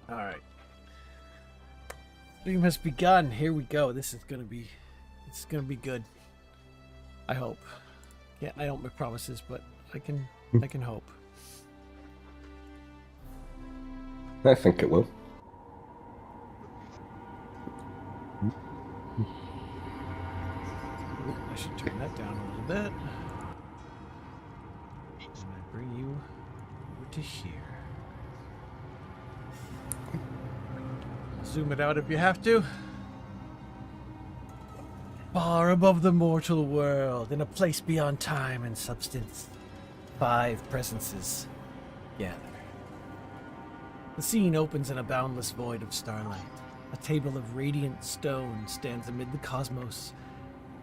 All right. Stream has begun. Here we go. This is gonna be good. I hope. Yeah, I don't make promises, but I can hope. I think it will. I should turn that down a little bit. And I bring you over to here. Zoom it out if you have to. Far above the mortal world, in a place beyond time and substance, 5 presences gather. The scene opens in a boundless void of starlight. A table of radiant stone stands amid the cosmos,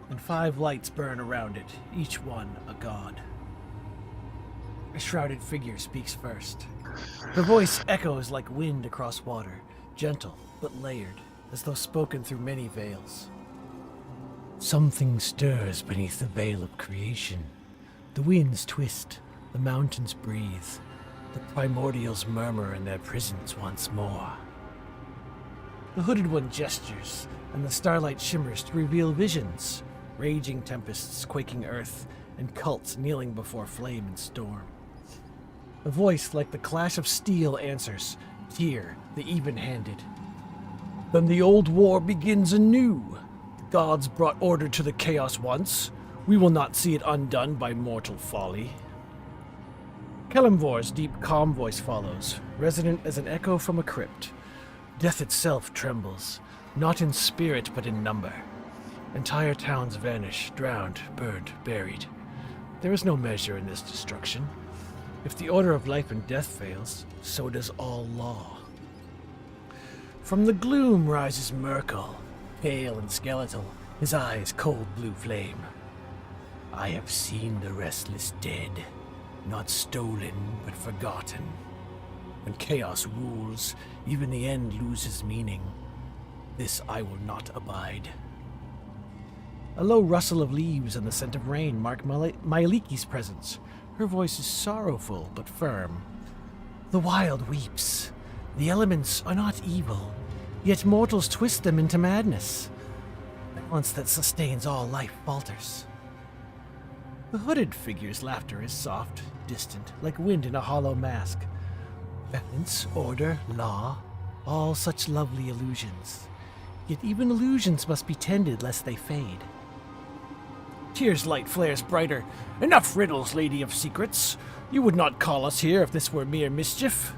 and 5 lights burn around it, each one a god. A shrouded figure speaks first. Her voice echoes like wind across water, gentle but layered, as though spoken through many veils. Something stirs beneath the veil of creation. The winds twist, the mountains breathe, the primordials murmur in their prisons once more. The hooded one gestures, and the starlight shimmers to reveal visions, raging tempests quaking earth, and cults kneeling before flame and storm. A voice like the clash of steel answers, Tyr, the even-handed. Then the old war begins anew. The gods brought order to the chaos once. We will not see it undone by mortal folly. Kelemvor's deep, calm voice follows, resonant as an echo from a crypt. Death itself trembles, not in spirit but in number. Entire towns vanish, drowned, burned, buried. There is no measure in this destruction. If the order of life and death fails, so does all law. From the gloom rises Merkel, pale and skeletal, his eyes cold blue flame. I have seen the restless dead, not stolen but forgotten. When chaos rules, even the end loses meaning. This I will not abide. A low rustle of leaves and the scent of rain mark Myaliki's presence. Her voice is sorrowful but firm. The wild weeps. The elements are not evil, yet mortals twist them into madness. The balance that sustains all life falters. The hooded figure's laughter is soft, distant, like wind in a hollow mask. Balance, order, law, all such lovely illusions. Yet even illusions must be tended lest they fade. Tyr's light flares brighter. Enough riddles, Lady of Secrets. You would not call us here if this were mere mischief.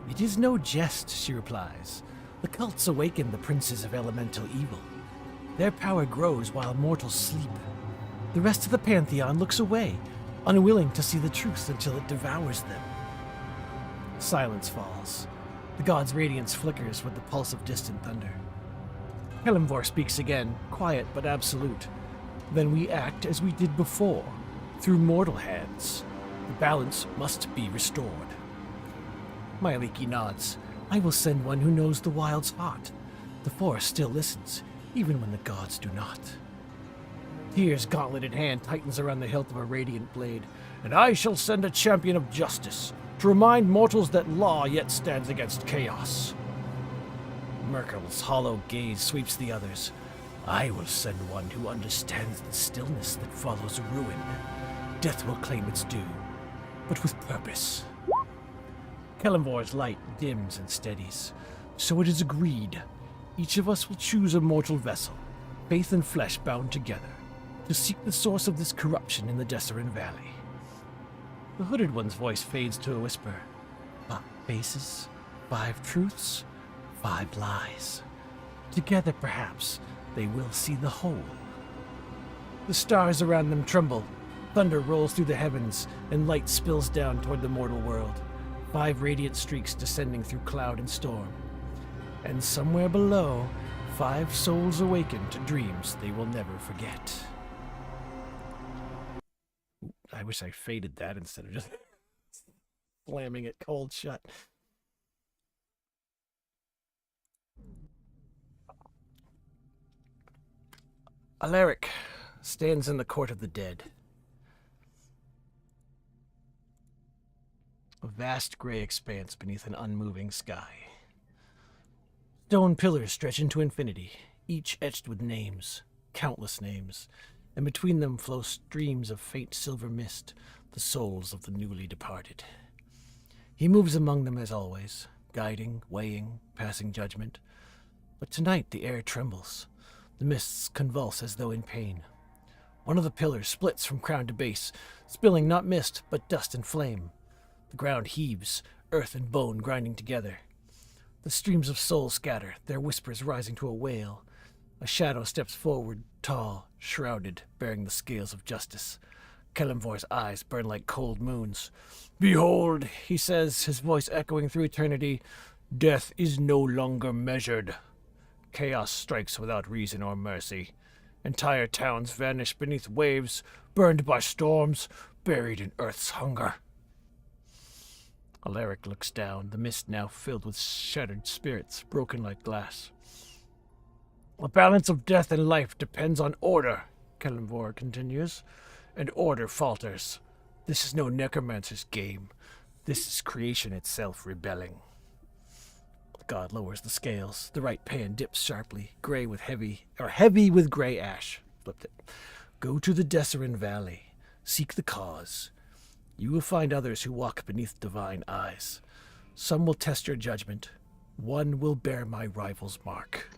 It is no jest, she replies. The cults awaken the princes of elemental evil. Their power grows while mortals sleep. The rest of the pantheon looks away, unwilling to see the truth until it devours them. Silence falls. The god's radiance flickers with the pulse of distant thunder. Kelemvor speaks again, quiet but absolute. Then we act as we did before, through mortal hands. The balance must be restored. Myaliki nods. I will send one who knows the wild's heart. The forest still listens, even when the gods do not. Tyr's gauntleted hand tightens around the hilt of a radiant blade. And I shall send a champion of justice, to remind mortals that law yet stands against chaos. Merkel's hollow gaze sweeps the others. I will send one who understands the stillness that follows ruin. Death will claim its due, but with purpose. Kelemvor's light dims and steadies. So it is agreed. Each of us will choose a mortal vessel, faith and flesh bound together, to seek the source of this corruption in the Desserin Valley. The hooded one's voice fades to a whisper. 5 faces, 5 truths, 5 lies. Together, perhaps, they will see the whole. The stars around them tremble. Thunder rolls through the heavens, and light spills down toward the mortal world. 5 radiant streaks descending through cloud and storm. And somewhere below, 5 souls awaken to dreams they will never forget. I wish I faded that instead of just slamming it cold shut. Alaric stands in the court of the dead. A vast gray expanse beneath an unmoving sky. Stone pillars stretch into infinity, each etched with names, countless names, and between them flow streams of faint silver mist, the souls of the newly departed. He moves among them as always, guiding, weighing, passing judgment. But tonight the air trembles. The mists convulse as though in pain. One of the pillars splits from crown to base, spilling not mist, but dust and flame. The ground heaves, earth and bone grinding together. The streams of soul scatter, their whispers rising to a wail. A shadow steps forward, tall, shrouded, bearing the scales of justice. Kelemvor's eyes burn like cold moons. "Behold," he says, his voice echoing through eternity, "death is no longer measured. Chaos strikes without reason or mercy. Entire towns vanish beneath waves, burned by storms, buried in earth's hunger." Alaric looks down, the mist now filled with shattered spirits, broken like glass. "The balance of death and life depends on order," Kelemvor continues, "and order falters. This is no necromancer's game. This is creation itself rebelling." The god lowers the scales. The right pan dips sharply, heavy with gray ash. Flipped it. "Go to the Desserin Valley. Seek the cause. You will find others who walk beneath divine eyes. Some will test your judgment. One will bear my rival's mark."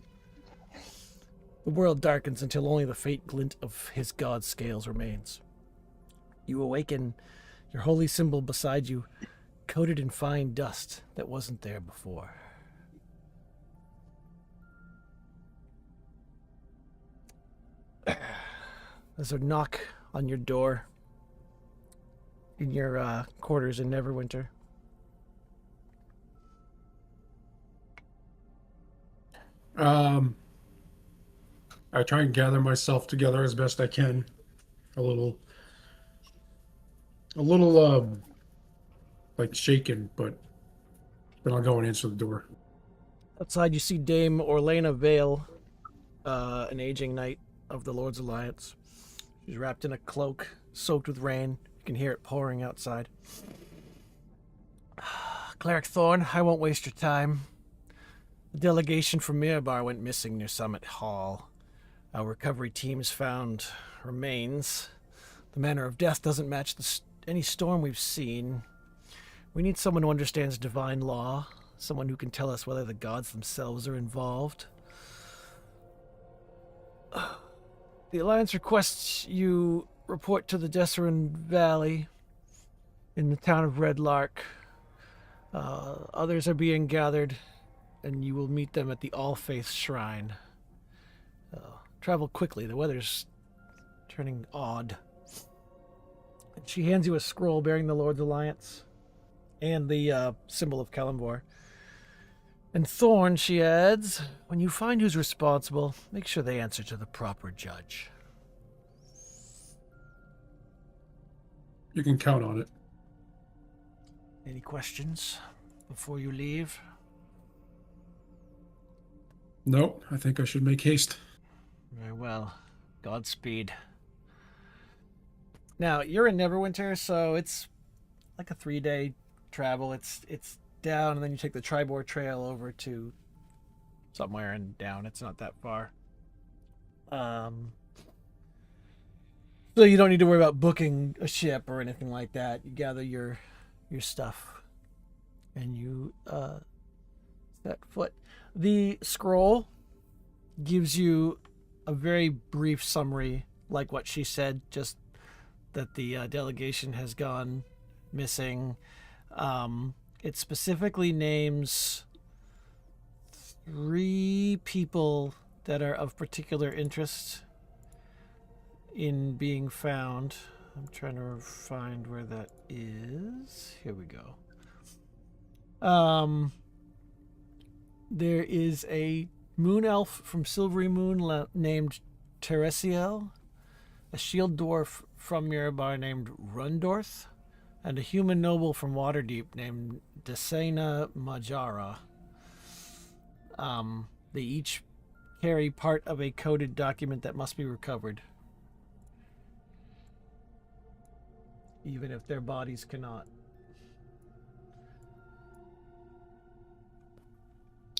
The world darkens until only the faint glint of his god's scales remains. You awaken, your holy symbol beside you, coated in fine dust that wasn't there before. There's a knock on your door in your quarters in Neverwinter. I try and gather myself together as best I can. A little like shaken, but then I'll go and answer the door. Outside you see Dame Orlena Vale, an aging knight of the Lord's Alliance. She's wrapped in a cloak, soaked with rain. You can hear it pouring outside. "Cleric Thorn, I won't waste your time. The delegation from Mirabar went missing near Summit Hall. Our recovery team has found remains. The manner of death doesn't match any storm we've seen. We need someone who understands divine law, someone who can tell us whether the gods themselves are involved. The Alliance requests you report to the Desserin Valley in the town of Red Lark. Others are being gathered, and you will meet them at the All Faith Shrine. Travel quickly, the weather's turning odd." And she hands you a scroll bearing the Lord's Alliance and the symbol of Kelemvor. "And Thorn," she adds, "when you find who's responsible, make sure they answer to the proper judge." You can count on it. Any questions before you leave? Nope, I think I should make haste. Very well. Godspeed. Now, you're in Neverwinter, so it's like a 3-day travel. It's down, and then you take the Tribor Trail over to somewhere and down. It's not that far. So you don't need to worry about booking a ship or anything like that. You gather your stuff, and you set foot. The scroll gives you a very brief summary, like what she said, just that the delegation has gone missing. It specifically names 3 people that are of particular interest in being found. I'm trying to find where that is. Here we go. There is a moon elf from Silvery Moon named Teresiel, a shield dwarf from Mirabar named Rundorth, and a human noble from Waterdeep named Desena Majara. They each carry part of a coded document that must be recovered, even if their bodies cannot.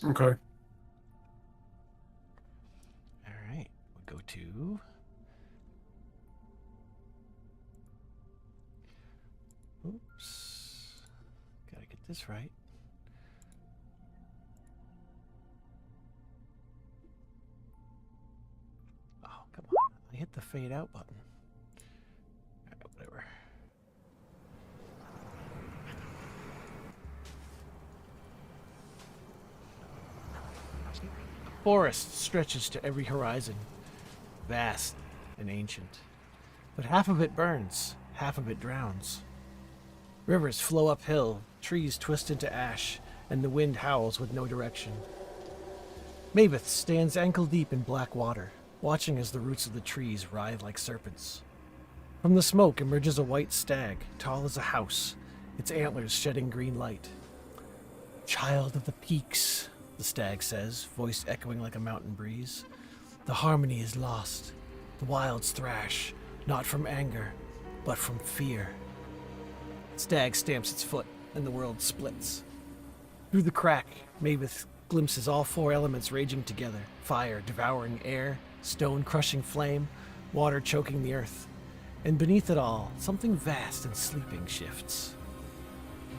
Okay. the fade out button. Whatever. The forest stretches to every horizon, vast and ancient. But half of it burns, half of it drowns. Rivers flow uphill, trees twist into ash, and the wind howls with no direction. Maveth stands ankle-deep in black water, watching as the roots of the trees writhe like serpents. From the smoke emerges a white stag, tall as a house, its antlers shedding green light. "Child of the peaks," the stag says, voice echoing like a mountain breeze. "The harmony is lost. The wilds thrash, not from anger, but from fear." Stag stamps its foot, and the world splits. Through the crack, Maveth glimpses all four elements raging together: fire devouring air, stone crushing flame, water choking the earth. And beneath it all, something vast and sleeping shifts.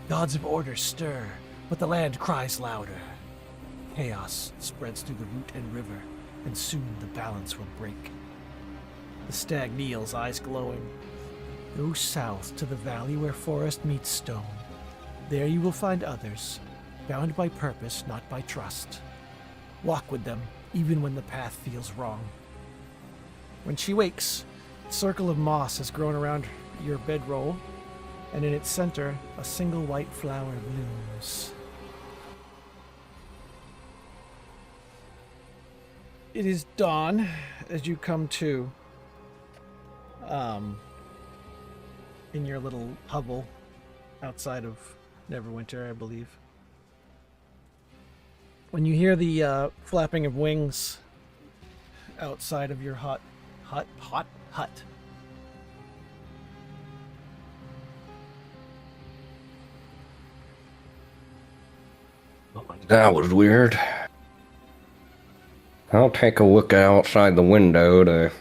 Gods of order stir, but the land cries louder. Chaos spreads through the root and river, and soon the balance will break. The stag kneels, eyes glowing. "Go south to the valley where forest meets stone. There you will find others, bound by purpose, not by trust. Walk with them, even when the path feels wrong." When she wakes, a circle of moss has grown around your bedroll, and in its center, a single white flower blooms. It is dawn as you come to, in your little hovel outside of Neverwinter, I believe. When you hear the flapping of wings outside of your hut. That was weird. I'll take a look outside the window to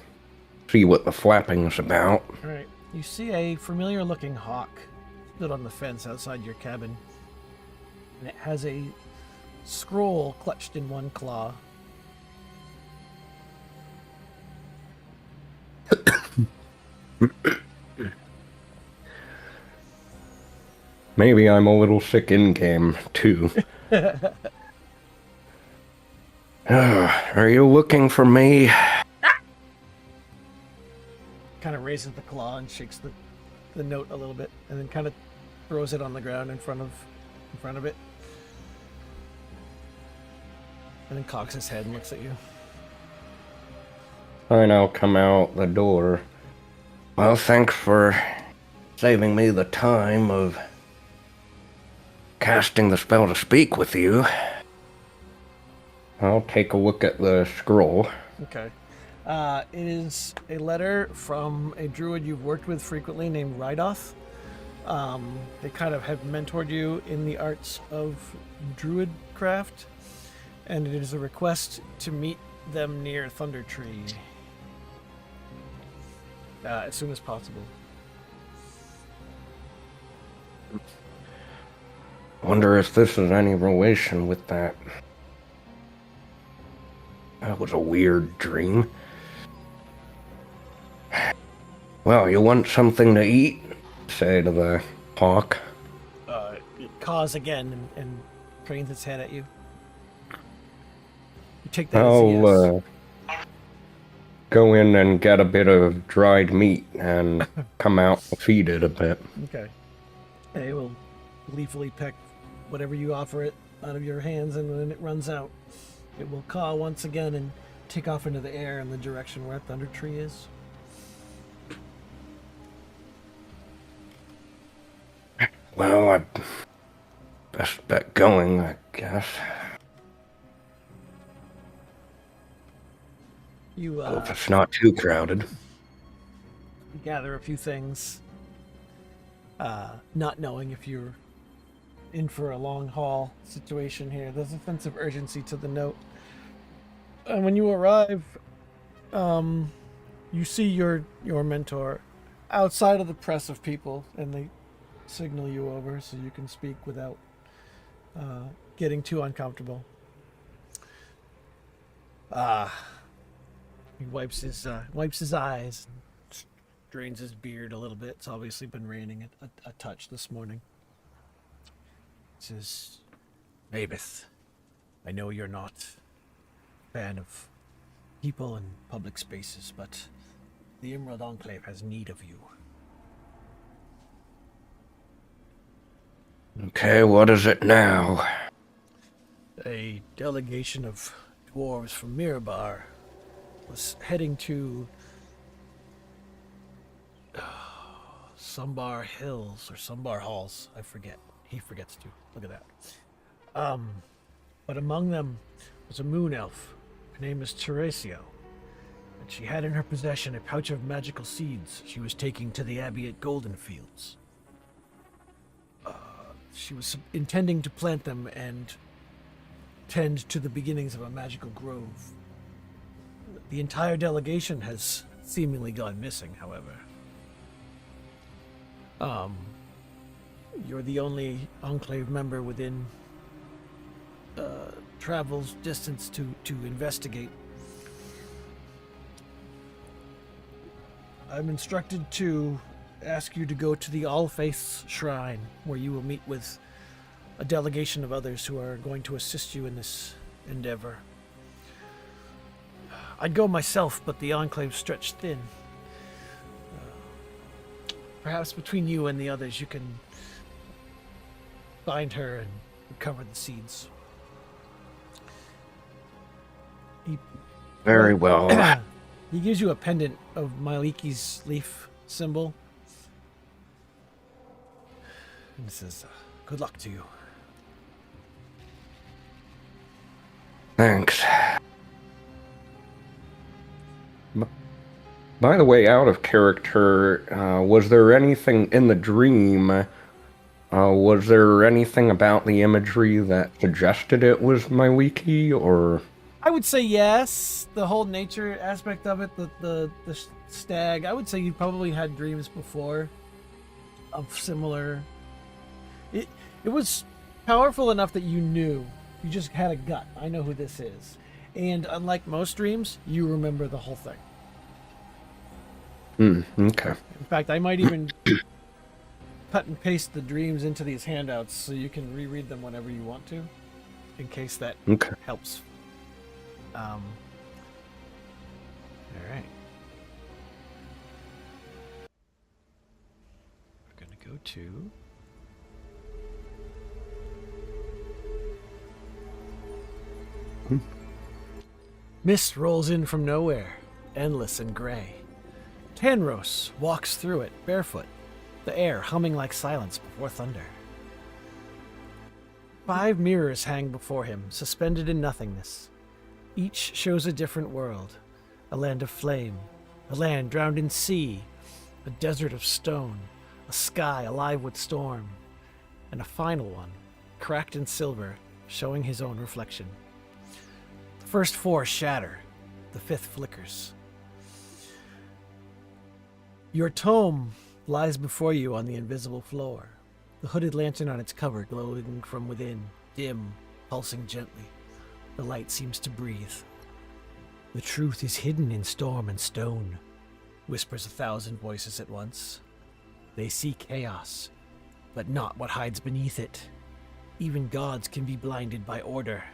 see what the flapping's about. All right. You see a familiar-looking hawk stood on the fence outside your cabin, and it has a scroll clutched in one claw. Maybe I'm a little sick in-game, too. Are you looking for me? Kind of raises the claw and shakes the note a little bit, and then kind of throws it on the ground in front of it, and then cocks his head and looks at you. I now come out the door. Well, thanks for saving me the time of casting the spell to speak with you. I'll take a look at the scroll. Okay. It is a letter from a druid you've worked with frequently named Rydoth. They kind of have mentored you in the arts of druid craft, and it is a request to meet them near Thunder Tree as soon as possible. Wonder if this is any relation with that. That was a weird dream. Well, you want something to eat? Say to the hawk. It caws again and cranes its head at you. You take that as a yes. Go in and get a bit of dried meat and come out and feed it a bit. Okay. It will gleefully peck whatever you offer it out of your hands, and when it runs out, it will caw once again and take off into the air in the direction where Thunder Tree is. Well, I best bet going, I guess. You Hope it's not too crowded. gather a few things, not knowing if you're in for a long haul situation here. There's a sense of urgency to the note. And when you arrive, you see your mentor outside of the press of people, and they signal you over so you can speak without getting too uncomfortable. He wipes his eyes, drains his beard a little bit. It's obviously been raining a touch this morning. He says, Mavis, I know you're not a fan of people in public spaces, but the Emerald Enclave has need of you. Okay, what is it now? A delegation of dwarves from Mirabar was heading to Sumbar Hills or Sumbar Halls. I forget. He forgets to. Look at that. But among them was a moon elf. Her name is Teresio. And she had in her possession a pouch of magical seeds she was taking to the Abbey at Golden Fields. She was intending to plant them and tend to the beginnings of a magical grove. The entire delegation has seemingly gone missing, however. You're the only Enclave member within travel's distance to investigate. I'm instructed to ask you to go to the All Faiths Shrine, where you will meet with a delegation of others who are going to assist you in this endeavor. I'd go myself, but the Enclave's stretched thin. Perhaps between you and the others, you can find her and recover the seeds. Very well. He gives you a pendant of Maliki's leaf symbol. And says, good luck to you. Thanks. By the way, out of character, was there anything in the dream? Was there anything about the imagery that suggested it was my wiki, or? I would say yes. The whole nature aspect of it, the stag. I would say you probably had dreams before of similar. It was powerful enough that you knew. You just had a gut. I know who this is. And unlike most dreams, you remember the whole thing. Okay. In fact, I might even cut and paste the dreams into these handouts so you can reread them whenever you want to, in case that helps. All right. We're going to go to... Mist rolls in from nowhere, endless and gray. Tanros walks through it, barefoot, the air humming like silence before thunder. 5 mirrors hang before him, suspended in nothingness. Each shows a different world, a land of flame, a land drowned in sea, a desert of stone, a sky alive with storm, and a final one, cracked in silver, showing his own reflection. The first 4 shatter, the 5th flickers. Your tome lies before you on the invisible floor, the hooded lantern on its cover glowing from within, dim, pulsing gently. The light seems to breathe. The truth is hidden in storm and stone, whispers 1,000 voices at once. They see chaos, but not what hides beneath it. Even gods can be blinded by order.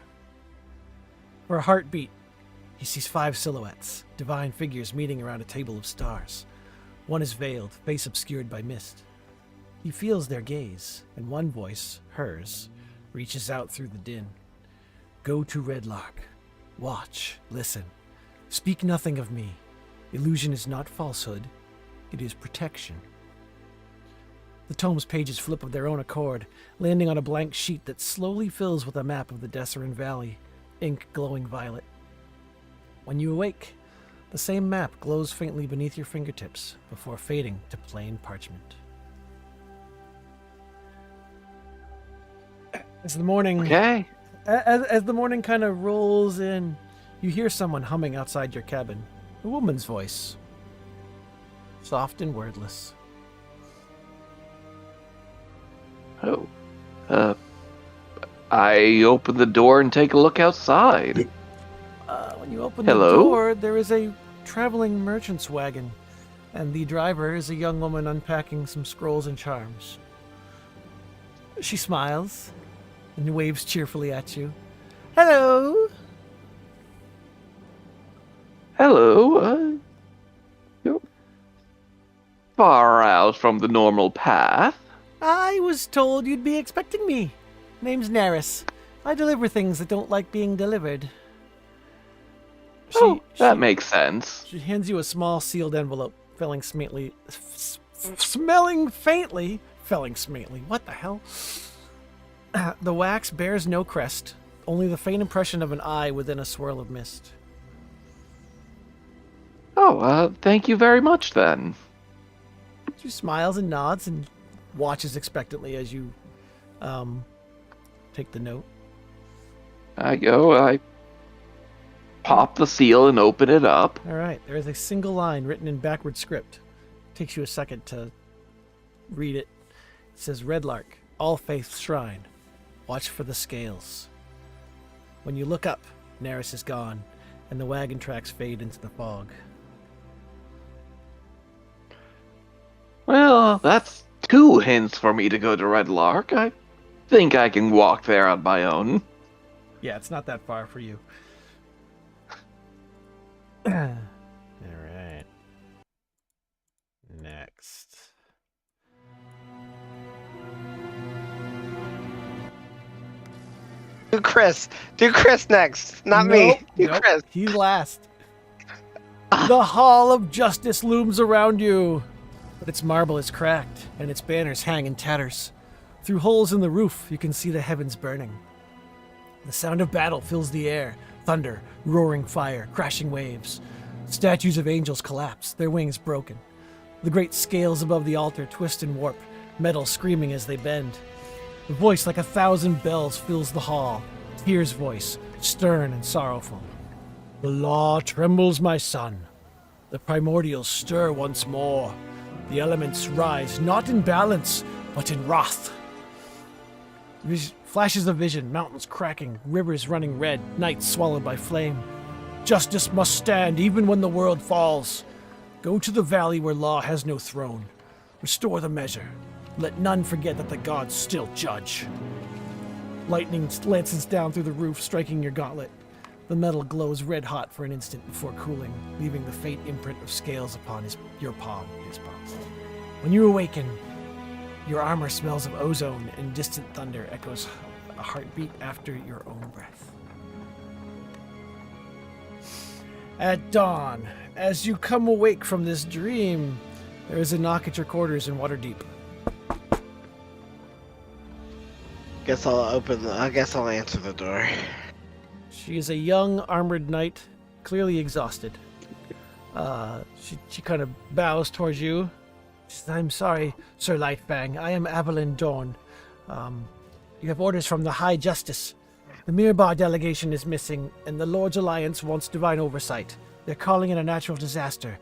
For a heartbeat, he sees 5 silhouettes, divine figures meeting around a table of stars. One is veiled, face obscured by mist. He feels their gaze, and one voice, hers, reaches out through the din. Go to Redlark. Watch, listen. Speak nothing of me. Illusion is not falsehood. It is protection. The tome's pages flip of their own accord, landing on a blank sheet that slowly fills with a map of the Desserin Valley, ink glowing violet. When you awake, the same map glows faintly beneath your fingertips before fading to plain parchment. As the morning as the morning kind of rolls in, you hear someone humming outside your cabin. A woman's voice, soft and wordless. Oh. I open the door and take a look outside. When you open Hello? the door, there is a traveling merchant's wagon, and the driver is a young woman unpacking some scrolls and charms. She smiles and waves cheerfully at you. Hello! Hello, you're far out from the normal path. I was told you'd be expecting me. Name's Neris. I deliver things that don't like being delivered. That makes sense. She hands you a small sealed envelope, felling faintly. What the hell? The wax bears no crest, only the faint impression of an eye within a swirl of mist. Thank you very much then. She smiles and nods and watches expectantly as you take the note. I pop the seal and open it up. All right, there is a single line written in backward script. Takes you a second to read it. It says, Redlark, All Faith's Shrine. Watch for the scales. When you look up, Neris is gone, and the wagon tracks fade into the fog. Well, that's 2 hints for me to go to Red Lark. I think I can walk there on my own. Yeah, it's not that far for you. All right. Next. Do Chris. Do Chris next. Not me. Do Nope, Chris. he's last. The Hall of Justice looms around you, but its marble is cracked, and its banners hang in tatters. Through holes in the roof, you can see the heavens burning. The sound of battle fills the air. Thunder, roaring fire, crashing waves. Statues of angels collapse, their wings broken. The great scales above the altar twist and warp, metal screaming as they bend. A voice like 1,000 bells fills the hall. Tyr's voice, stern and sorrowful. The law trembles, my son. The primordials stir once more. The elements rise, not in balance, but in wrath. Flashes of vision, mountains cracking, rivers running red, nights swallowed by flame. Justice must stand even when the world falls. Go to the valley where law has no throne. Restore the measure. Let none forget that the gods still judge. Lightning lances down through the roof, striking your gauntlet. The metal glows red hot for an instant before cooling, leaving the faint imprint of scales upon your palm. When you awaken, your armor smells of ozone, and distant thunder echoes a heartbeat after your own breath. At dawn, as you come awake from this dream, there is a knock at your quarters in Waterdeep. Guess I'll answer the door. She is a young armored knight, clearly exhausted. She kind of bows towards you. She says, I'm sorry, Sir Lightfang. I am Evelyn Dawn. You have orders from the High Justice. The Mirbar delegation is missing, and the Lord's Alliance wants divine oversight. They're calling it a natural disaster.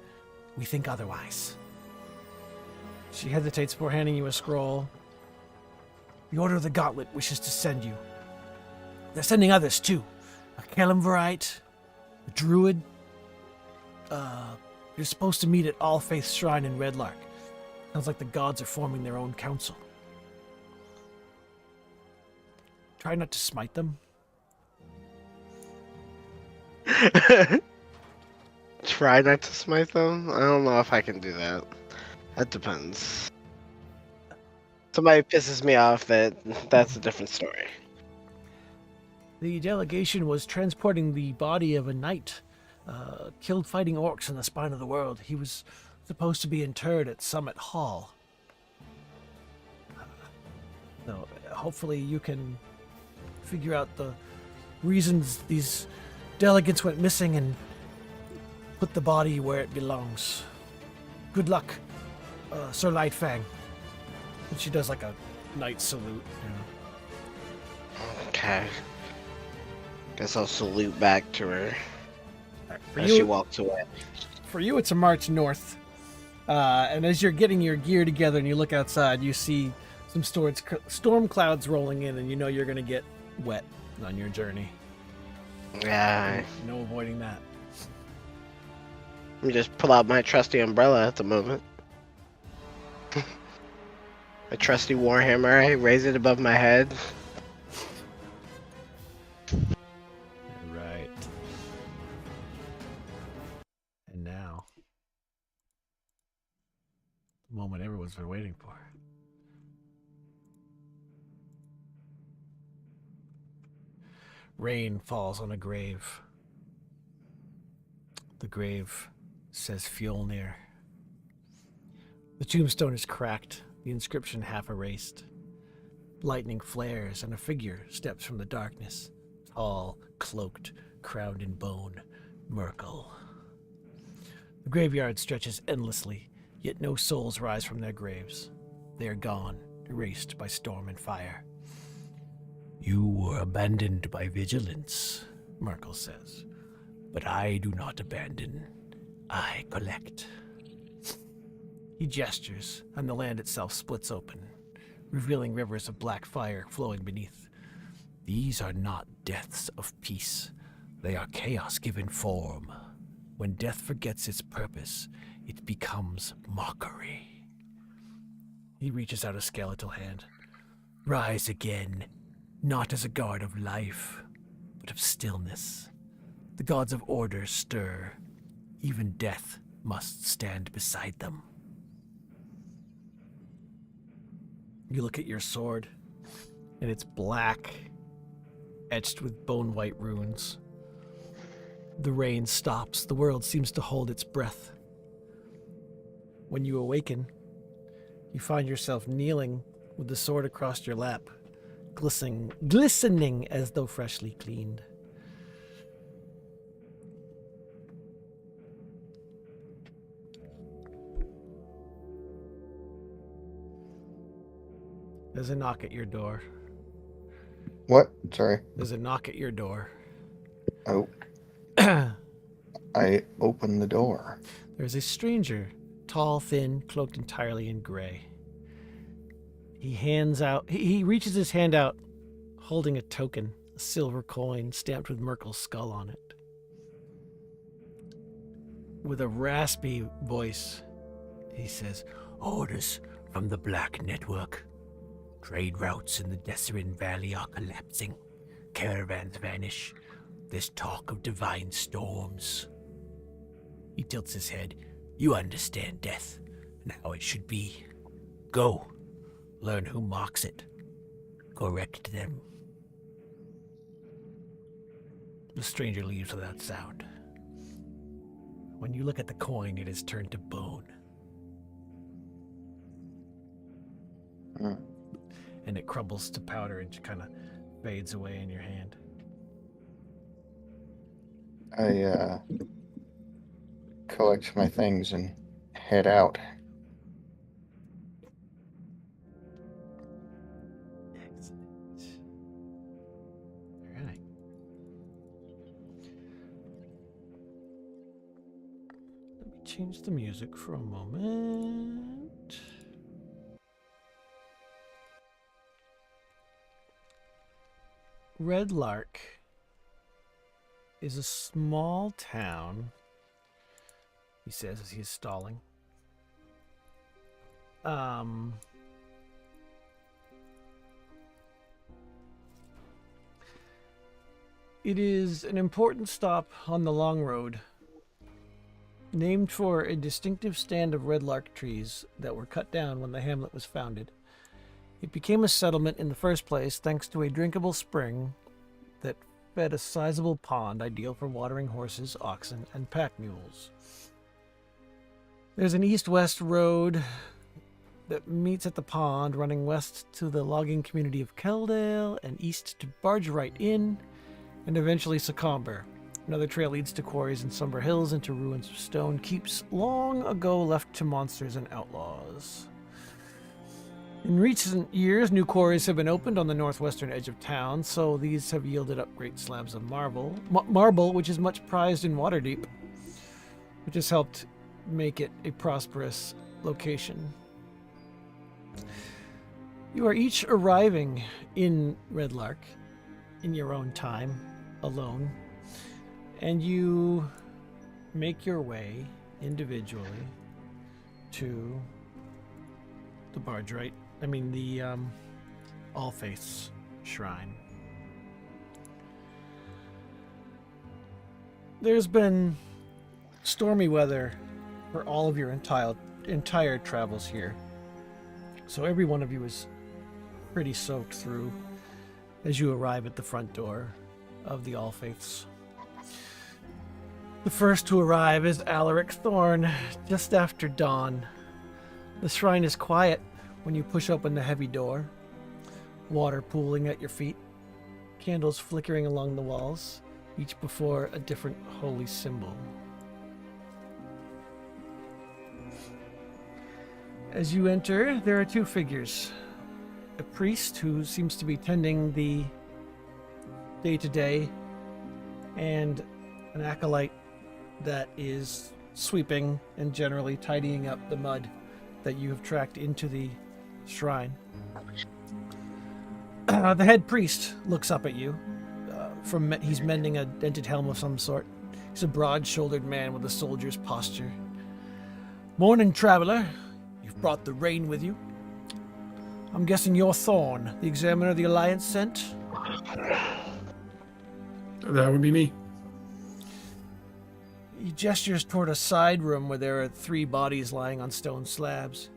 We think otherwise. She hesitates before handing you a scroll. The Order of the Gauntlet wishes to send you. They're sending others, too. A Kalimvarite, a Druid. You're supposed to meet at All Faith's Shrine in Red Lark. Sounds like the gods are forming their own council. Try not to smite them. Try not to smite them? I don't know if I can do that. That depends. Somebody pisses me off, that's a different story. The delegation was transporting the body of a knight killed fighting orcs in the spine of the world. He was supposed to be interred at Summit Hall. So hopefully you can figure out the reasons these delegates went missing and put the body where it belongs. Good luck, Sir Lightfang. And she does like a knight salute. Okay. Guess I'll salute back to her For as you, she walks away. For you, it's a march north. And as you're getting your gear together and you look outside, you see some storm clouds rolling in, and you know you're going to get wet on your journey. Yeah. No avoiding that. Let me just pull out my trusty umbrella at the moment. A trusty warhammer. I raise it above my head. Right. And now, the moment everyone's been waiting for. Rain falls on a grave. The grave says Fjolnir. The tombstone is cracked, the inscription half erased. Lightning flares and a figure steps from the darkness. Tall, cloaked, crowned in bone, Merkel. The graveyard stretches endlessly, yet no souls rise from their graves. They are gone, erased by storm and fire. You were abandoned by vigilance, Merkel says. But I do not abandon. I collect. He gestures, and the land itself splits open, revealing rivers of black fire flowing beneath. These are not deaths of peace. They are chaos given form. When death forgets its purpose, it becomes mockery. He reaches out a skeletal hand. Rise again, not as a guard of life, but of stillness. The gods of order stir. Even death must stand beside them. You look at your sword, and it's black, etched with bone-white runes. The rain stops. The world seems to hold its breath. When you awaken, you find yourself kneeling with the sword across your lap, glistening as though freshly cleaned. There's a knock at your door. What? Sorry. There's a knock at your door. Oh. I opened the door. There's a stranger, tall, thin, cloaked entirely in gray. He reaches his hand out, holding a token, a silver coin stamped with Merkel's skull on it. With a raspy voice, he says, "Orders from the Black Network. Trade routes in the Desserin Valley are collapsing. Caravans vanish. There's talk of divine storms." He tilts his head. "You understand death and how it should be. Go. Learn who mocks it. Correct them." The stranger leaves without sound. When you look at the coin, it is turned to bone. And it crumbles to powder and just kind of fades away in your hand. I collect my things and head out. Excellent. All right. Let me change the music for a moment. Red Lark is a small town, he says as he is stalling. It is an important stop on the long road, named for a distinctive stand of red lark trees that were cut down when the hamlet was founded. It became a settlement in the first place thanks to a drinkable spring that fed a sizable pond ideal for watering horses, oxen, and pack mules. There's an east-west road that meets at the pond, running west to the logging community of Keldale and east to Bargerite Inn, and eventually Succomber. Another trail leads to quarries in Somber Hills and to ruins of stone keeps long ago left to monsters and outlaws. In recent years, new quarries have been opened on the northwestern edge of town, so these have yielded up great slabs of marble, which is much prized in Waterdeep, which has helped make it a prosperous location. You are each arriving in Red Lark in your own time, alone, and you make your way individually to the Bardrite. I mean, the All Faiths Shrine. There's been stormy weather for all of your entire travels here. So every one of you is pretty soaked through as you arrive at the front door of the All Faiths. The first to arrive is Alaric Thorn, just after dawn. The shrine is quiet when you push open the heavy door. Water pooling at your feet, candles flickering along the walls, each before a different holy symbol. As you enter, there are two figures. A priest who seems to be tending the day-to-day, and an acolyte that is sweeping and generally tidying up the mud that you have tracked into the shrine. The head priest looks up at you. He's mending a dented helm of some sort. He's a broad-shouldered man with a soldier's posture. "Morning, traveler. You've brought the rain with you. I'm guessing you're Thorn, the examiner the Alliance sent?" That would be me. He gestures toward a side room where there are 3 bodies lying on stone slabs.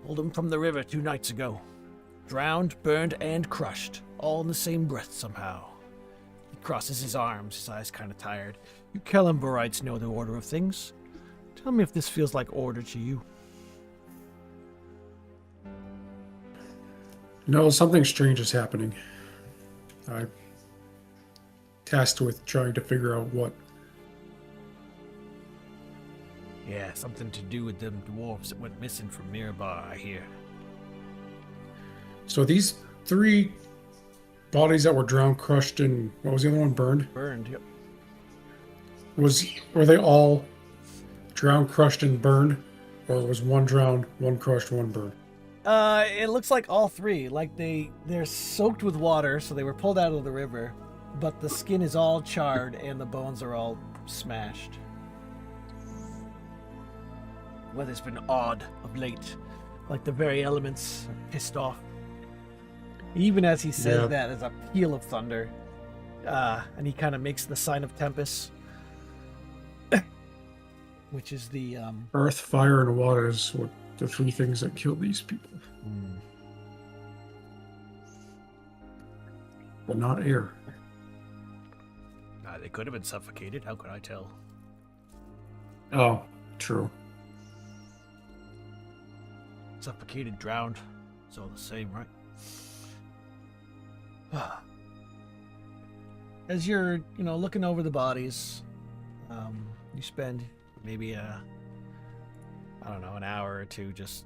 "Pulled them from the river 2 nights ago. Drowned, burned, and crushed, all in the same breath somehow." He crosses his arms, his eyes kind of tired. "You Kellenborites know the order of things. Tell me if this feels like order to you." No, something strange is happening. I'm tasked with trying to figure out what. "Yeah, something to do with them dwarves that went missing from Mirabar, I hear." So these 3 bodies that were drowned, crushed, and what was the other one? Burned. Burned, yep. Were they all drowned, crushed, and burned, or was one drowned, one crushed, one burned? It looks like all 3. Like they're soaked with water, so they were pulled out of the river, but the skin is all charred and the bones are all smashed. Weather's been odd of late, like the very elements are pissed off. Even as he says that, there's a peal of thunder, and he kind of makes the sign of Tempest, which is the Earth, fire, and water is what the 3 things that killed these people. But not air. They could have been suffocated. How could I tell? Oh, true. Suffocated, drowned. It's all the same, right? As you're, looking over the bodies, you spend maybe an hour or 2 just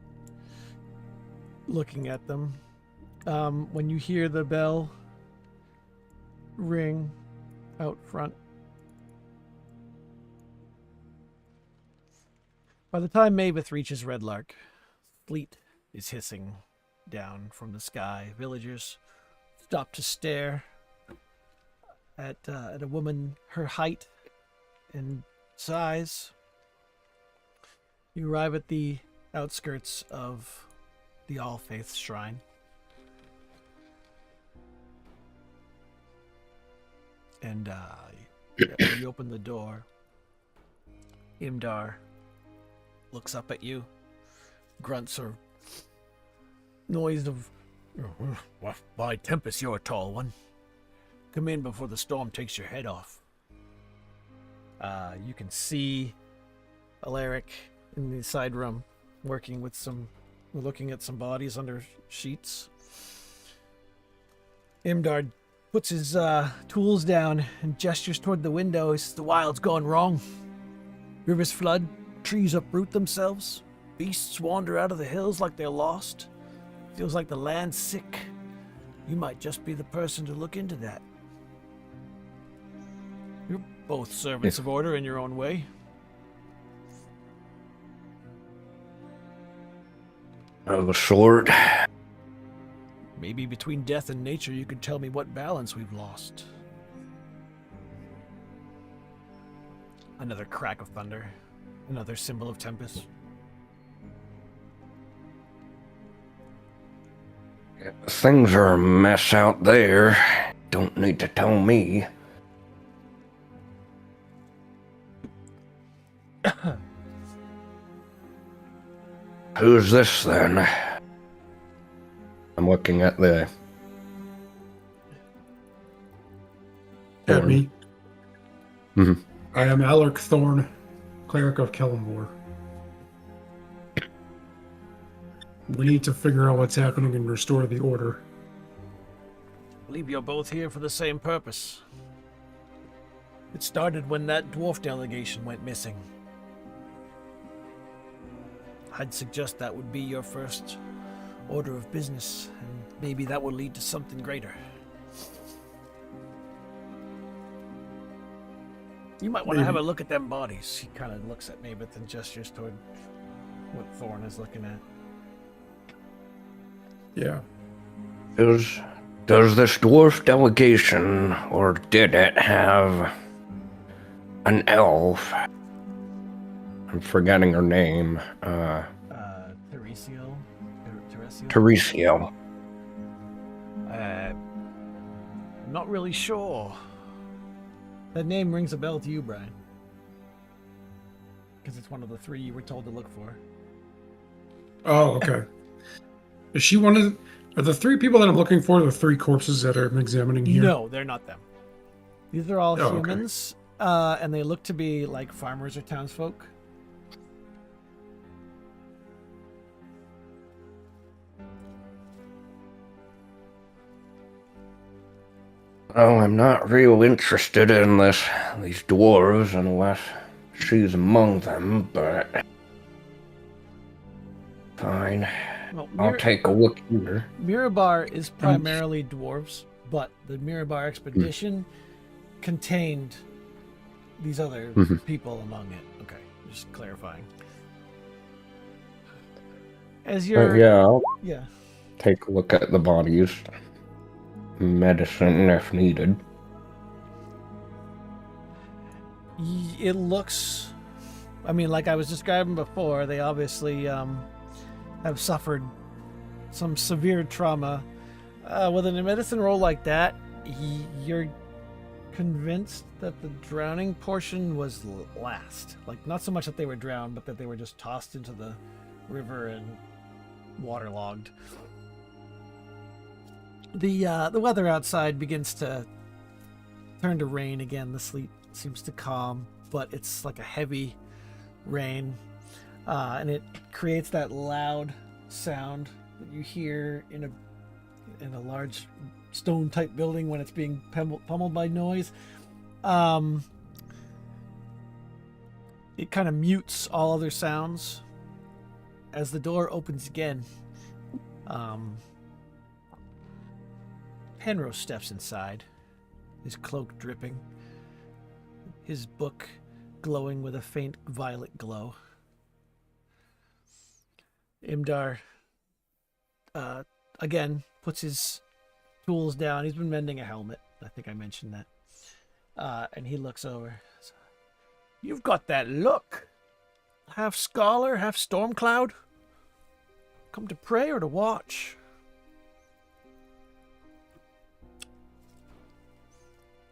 looking at them. When you hear the bell ring out front, by the time Maveth reaches Red Lark, sleet is hissing down from the sky. Villagers stop to stare at a woman her height and size. You arrive at the outskirts of the All Faiths Shrine. And you open the door. Imdar looks up at you. Grunts or noise of, "By Tempest, you're a tall one. Come in before the storm takes your head off." You can see Alaric in the side room looking at some bodies under sheets. Imdar puts his tools down and gestures toward the window. He says, "The wild's gone wrong. Rivers flood, trees uproot themselves, beasts wander out of the hills like they're lost. Feels like the land's sick. You might just be the person to look into that. You're both servants of order in your own way." Of a sort. Maybe between death and nature you could tell me what balance we've lost. Another crack of thunder. Another symbol of Tempest. Things are a mess out there. Don't need to tell me. Who's this then? I'm looking at the. At me. Mhm. I am Alaric Thorn, cleric of Kellamore. We need to figure out what's happening and restore the order. I believe you're both here for the same purpose. It started when that dwarf delegation went missing. I'd suggest that would be your first order of business, and maybe that will lead to something greater. You might want to have a look at them bodies. He kind of looks at me, but then gestures toward what Thorn is looking at. Yeah. Does this dwarf delegation, or did it, have an elf? I'm forgetting her name. Teresio? Teresio. I'm not really sure. That name rings a bell to you, Brian. Because it's one of the three you were told to look for. Oh, okay. Is she one of are the three people that I'm looking for the three corpses that I'm examining here? No, they're not them. These are all Oh, okay. humans, and they look to be like farmers or townsfolk. Oh, I'm not real interested in these dwarves unless she's among them, but fine. Well, I'll take a look here. Mirabar is primarily dwarves, but the Mirabar expedition contained these other people among it. Okay, just clarifying. As you're... Yeah, I'll take a look at the bodies. Medicine if needed. It looks... I mean, like I was describing before, they obviously have suffered some severe trauma. With a medicine roll like that, you're convinced that the drowning portion was last. Like, not so much that they were drowned, but that they were just tossed into the river and waterlogged. The weather outside begins to turn to rain again. The sleet seems to calm, but it's like a heavy rain, and it creates that loud sound that you hear in a large stone type building when it's being pummeled by noise. It kind of mutes all other sounds as the door opens again. Penrose steps inside, his cloak dripping, his book glowing with a faint violet glow. Imdar again puts his tools down. He's been mending a helmet. I think I mentioned that. And he looks over. You've got that look. Half scholar, half stormcloud. Come to pray or to watch?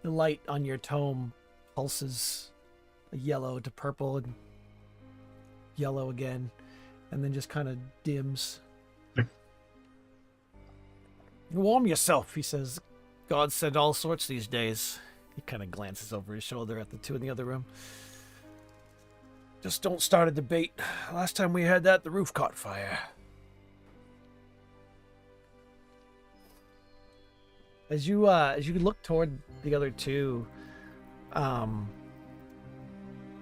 The light on your tome pulses a yellow to purple and yellow again, and then just kind of dims. Warm yourself, he says. God said all sorts these days. He kind of glances over his shoulder at the two in the other room. Just don't start a debate. Last time we had that, the roof caught fire. As you look toward the other two, the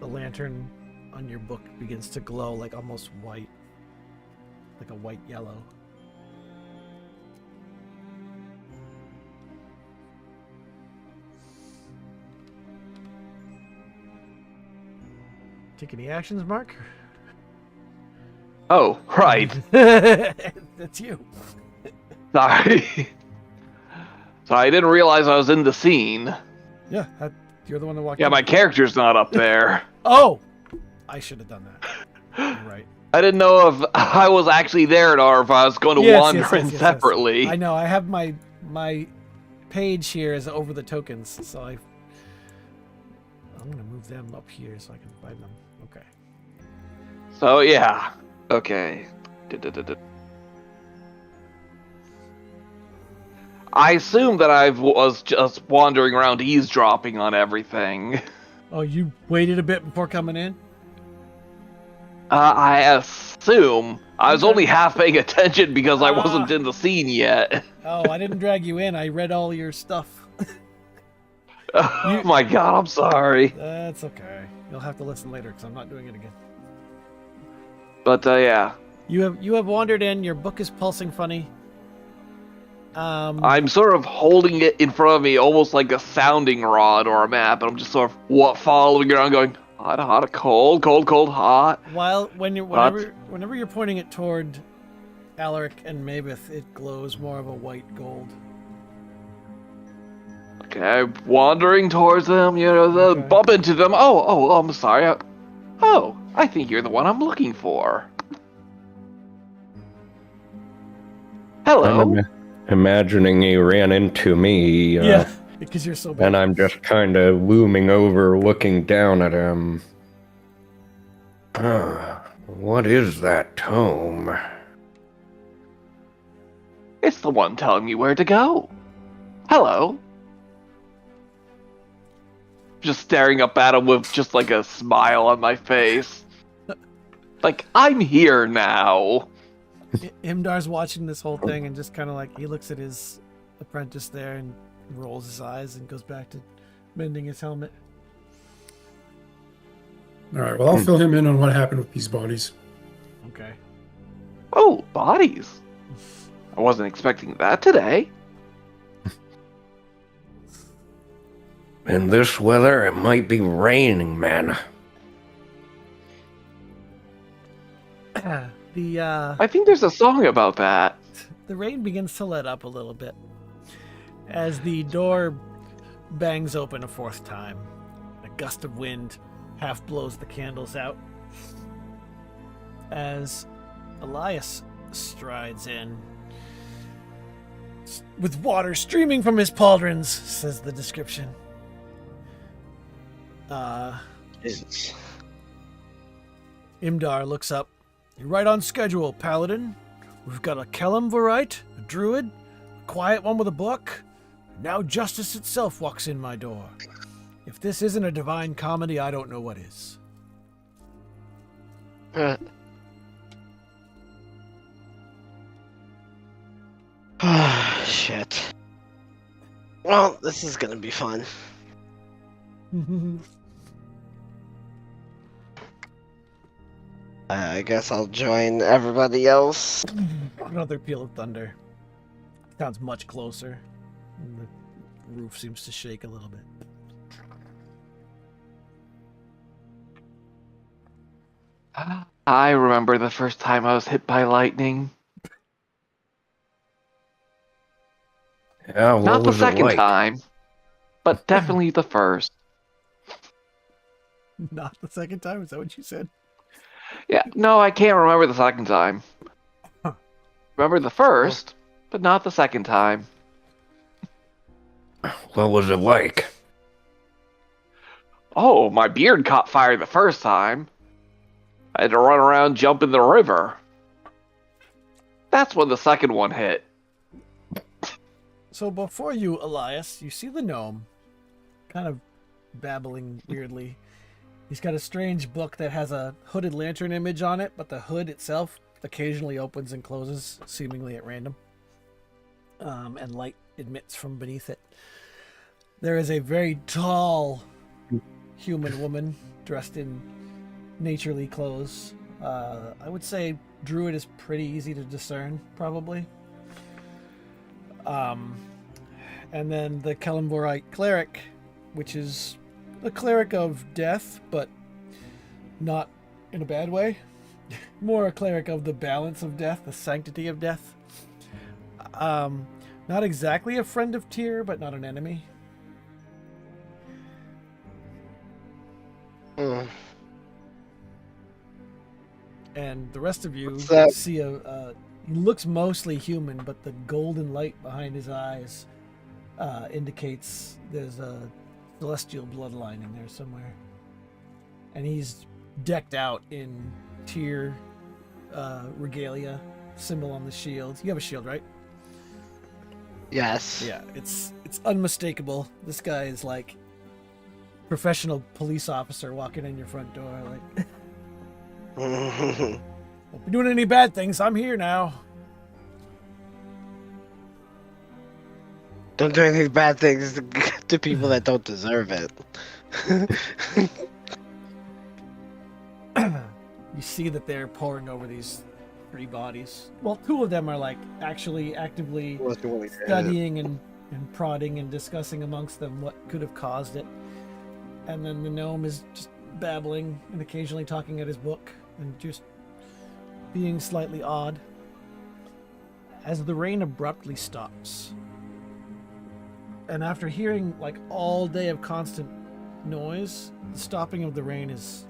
lantern on your book begins to glow like almost white, like a white yellow. Take any actions, Mark? Oh, right. That's you. Sorry. So I didn't realize I was in the scene. Yeah, you're the one that walked Yeah, in. my character's not up there. Oh! I should have done that. You're right. I didn't know if I was actually there or if I was going to wander in separately. I know. I have my page here is over the tokens, so I'm gonna move them up here so I can find them. Okay. So yeah. Okay. I assume that I was just wandering around eavesdropping on everything. Oh, you waited a bit before coming in? I assume. I was only half paying attention because I wasn't in the scene yet. Oh, I didn't drag you in. I read all your stuff. Oh my god, I'm sorry. That's okay. You'll have to listen later because I'm not doing it again. But yeah. You have wandered in. Your book is pulsing funny. I'm sort of holding it in front of me, almost like a sounding rod or a map, and I'm just sort of following around, going hot, hot, cold, cold, cold, hot. While whenever you're pointing it toward Alaric and Mabeth, it glows more of a white gold. Okay, wandering towards them, Okay. bump into them. Oh, I'm sorry. Oh, I think you're the one I'm looking for. Hello. I'm imagining he ran into me. Yeah, because you're so big. And I'm just kind of looming over, looking down at him. What is that tome? It's the one telling me where to go. Hello. Just staring up at him with just like a smile on my face. Like, I'm here now. Imdar's watching this whole thing and just kind of like, he looks at his apprentice there and rolls his eyes and goes back to mending his helmet. All right, well, I'll fill him in on what happened with these bodies. Okay. Oh, bodies. I wasn't expecting that today. In this weather, it might be raining, man. I think there's a song about that. The rain begins to let up a little bit as the door bangs open a fourth time. A gust of wind half blows the candles out as Elias strides in. With water streaming from his pauldrons, says the description. Jesus. Imdar looks up. You're right on schedule, Paladin. We've got a Kelemvorite, a druid, a quiet one with a book. Now justice itself walks in my door. If this isn't a divine comedy, I don't know what is. Shit. Well, this is gonna be fun. I guess I'll join everybody else. Another peal of thunder. Sounds much closer. And the roof seems to shake a little bit. I remember the first time I was hit by lightning. Yeah, what Not the was it second like? time, but definitely the first. Not the second time? Is that what you said? Yeah, no, I can't remember the second time. Remember the first, but not the second time. What was it like? Oh, my beard caught fire the first time. I had to run around, jump in the river. That's when the second one hit. So before you, Elias, you see the gnome, kind of babbling weirdly. He's got a strange book that has a hooded lantern image on it, but the hood itself occasionally opens and closes, seemingly at random. And light emits from beneath it. There is a very tall human woman dressed in naturally clothes. I would say druid is pretty easy to discern, probably. And then the Kelemvorite cleric, which is a cleric of death, but not in a bad way. More a cleric of the balance of death, the sanctity of death. Not exactly a friend of Tyr, but not an enemy. and the rest of you What's that? see he looks mostly human, but the golden light behind his eyes indicates there's a celestial bloodline in there somewhere. And he's decked out in tier regalia, symbol on the shield. You have a shield, right? Yes. Yeah, it's unmistakable. This guy is like professional police officer walking in your front door. Like, won't be doing any bad things. I'm here now. Don't do any bad things to people that don't deserve it. You see that they're poring over these 3 bodies. Well, 2 of them are like actually actively studying and prodding and discussing amongst them what could have caused it. And then the gnome is just babbling and occasionally talking at his book and just being slightly odd. As the rain abruptly stops, and after hearing like all day of constant noise, the stopping of the rain is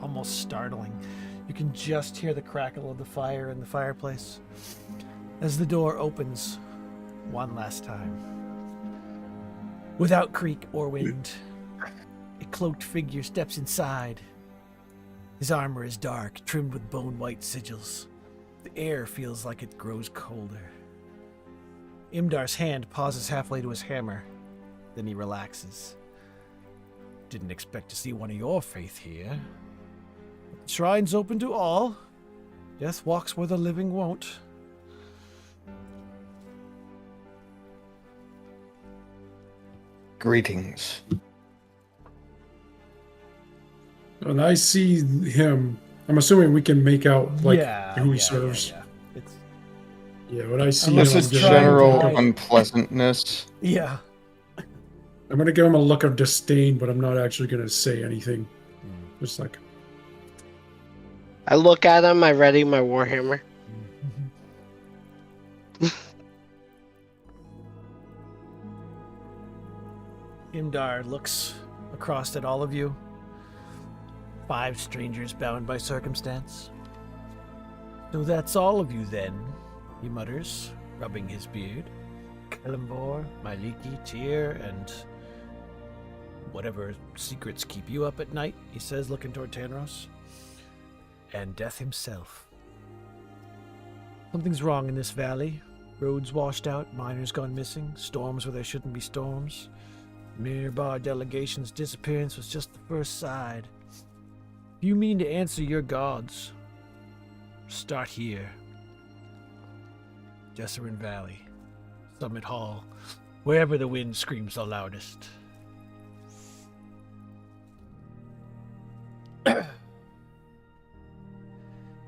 almost startling. You can just hear the crackle of the fire in the fireplace as the door opens one last time. Without creak or wind, a cloaked figure steps inside. His armor is dark, trimmed with bone-white sigils. The air feels like it grows colder. Imdar's hand pauses halfway to his hammer, then he relaxes. Didn't expect to see one of your faith here. The shrine's open to all. Death walks where the living won't. Greetings. And I see him. I'm assuming we can make out like who he serves. Yeah. It's Yeah, when I see Unless him, This is it's I'm gonna- general hide it. unpleasantness. yeah. I'm gonna give him a look of disdain, but I'm not actually gonna say anything. Just like, I look at him, I ready my warhammer. Imdar looks across at all of you. 5 strangers bound by circumstance. So that's all of you then, he mutters, rubbing his beard. Kalimbor, Myliki, Tyr, and whatever secrets keep you up at night, he says, looking toward Tanros. And Death himself. Something's wrong in this valley. Roads washed out, miners gone missing, storms where there shouldn't be storms. Mirbar delegation's disappearance was just the first side. If you mean to answer your gods, start here. Jesserin Valley, Summit Hall, wherever the wind screams the loudest.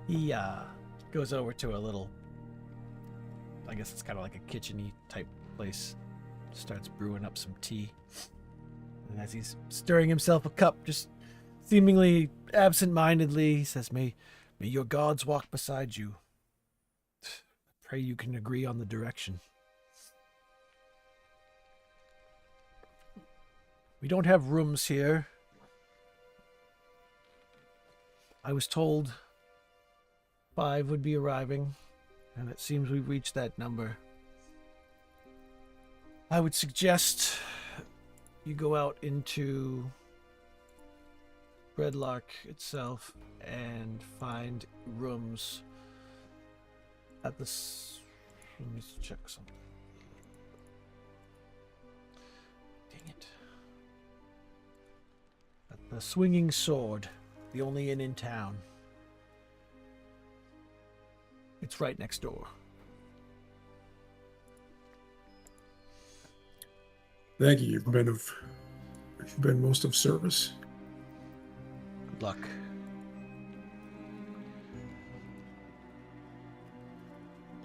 He goes over to a little, I guess it's kind of like a kitchen-y type place. Starts brewing up some tea. And as he's stirring himself a cup, just seemingly absent-mindedly, he says, May your gods walk beside you. Pray you can agree on the direction. We don't have rooms here. I was told 5 would be arriving, and it seems we've reached that number. I would suggest you go out into Redlark itself and find rooms at the... Let me check something. Dang it. At the Swinging Sword, the only inn in town. It's right next door. thank you. You've been most of service. Good luck.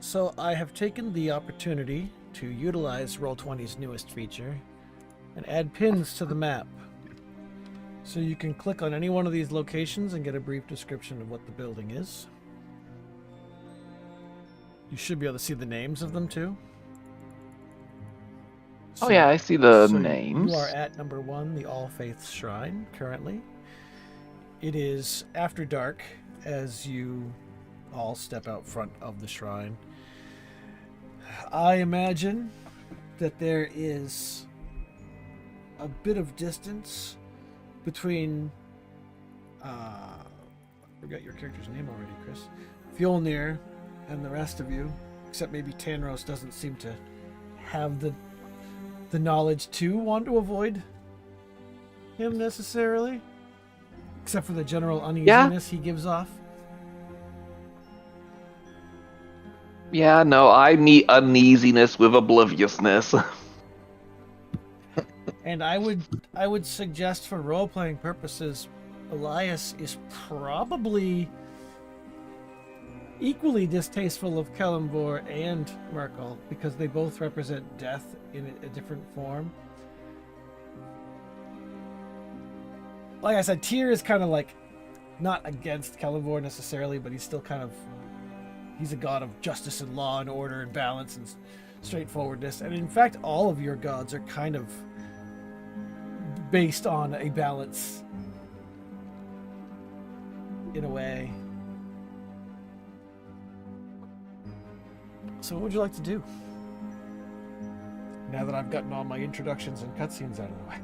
So I have taken the opportunity to utilize Roll20's newest feature and add pins to the map. So you can click on any one of these locations and get a brief description of what the building is. You should be able to see the names of them too. Oh yeah, I see the So names. You are at number 1, the All Faiths Shrine, currently. It is after dark, as you all step out front of the shrine. I imagine that there is a bit of distance between I forgot your character's name already, Chris. Fjolnir and the rest of you, except maybe Tanros doesn't seem to have the knowledge to want to avoid him necessarily, except for the general uneasiness he gives off. Yeah, no, I meet uneasiness with obliviousness. And I would suggest for role-playing purposes, Elias is probably equally distasteful of Kelimvor and Merkel, because they both represent death in a different form. Like I said, Tyr is kind of like not against Kelimvor necessarily, but he's still kind of, he's a god of justice and law and order and balance and straightforwardness. And in fact, all of your gods are kind of based on a balance in a way. So what would you like to do? Now that I've gotten all my introductions and cutscenes out of the way.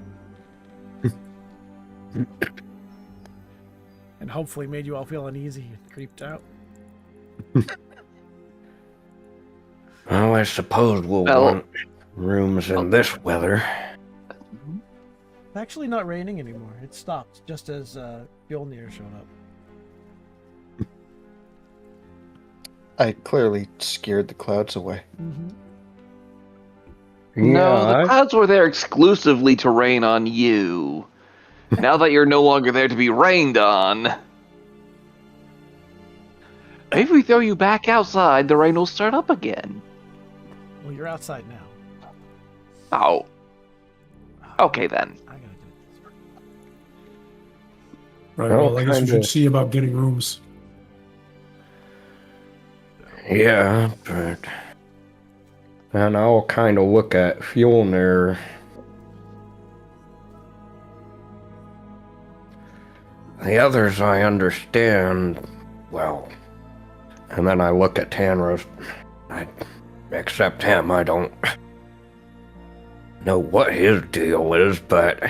And hopefully made you all feel uneasy and creeped out. Well, I suppose we'll want rooms in this weather. It's actually not raining anymore. It stopped just as Fjolnir showed up. I clearly scared the clouds away. Mm-hmm. No, the clouds were there exclusively to rain on you. Now that you're no longer there to be rained on, maybe if we throw you back outside, the rain will start up again. Well, you're outside now. Oh. Okay then. I gotta do it. Right, well, I guess we should see about getting rooms. Yeah, but... And I'll kind of look at Fjolnir. The others I understand, well... And then I look at Tanros. Except him, I don't know what his deal is, but...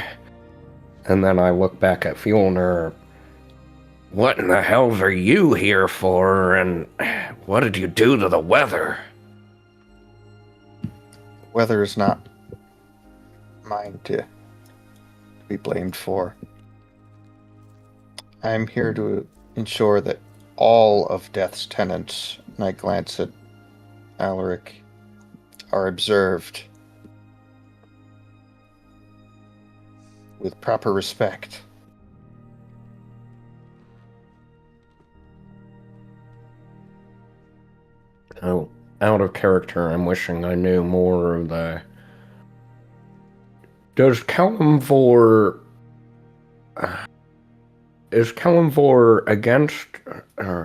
And then I look back at Fjolnir. What in the hells are you here for, and what did you do to the weather? Weather is not mine to be blamed for. I'm here to ensure that all of Death's tenets, and I glance at Alaric, are observed with proper respect. Oh, out of character, I'm wishing I knew more of the... Does Kelimvor... Is Kelimvor against...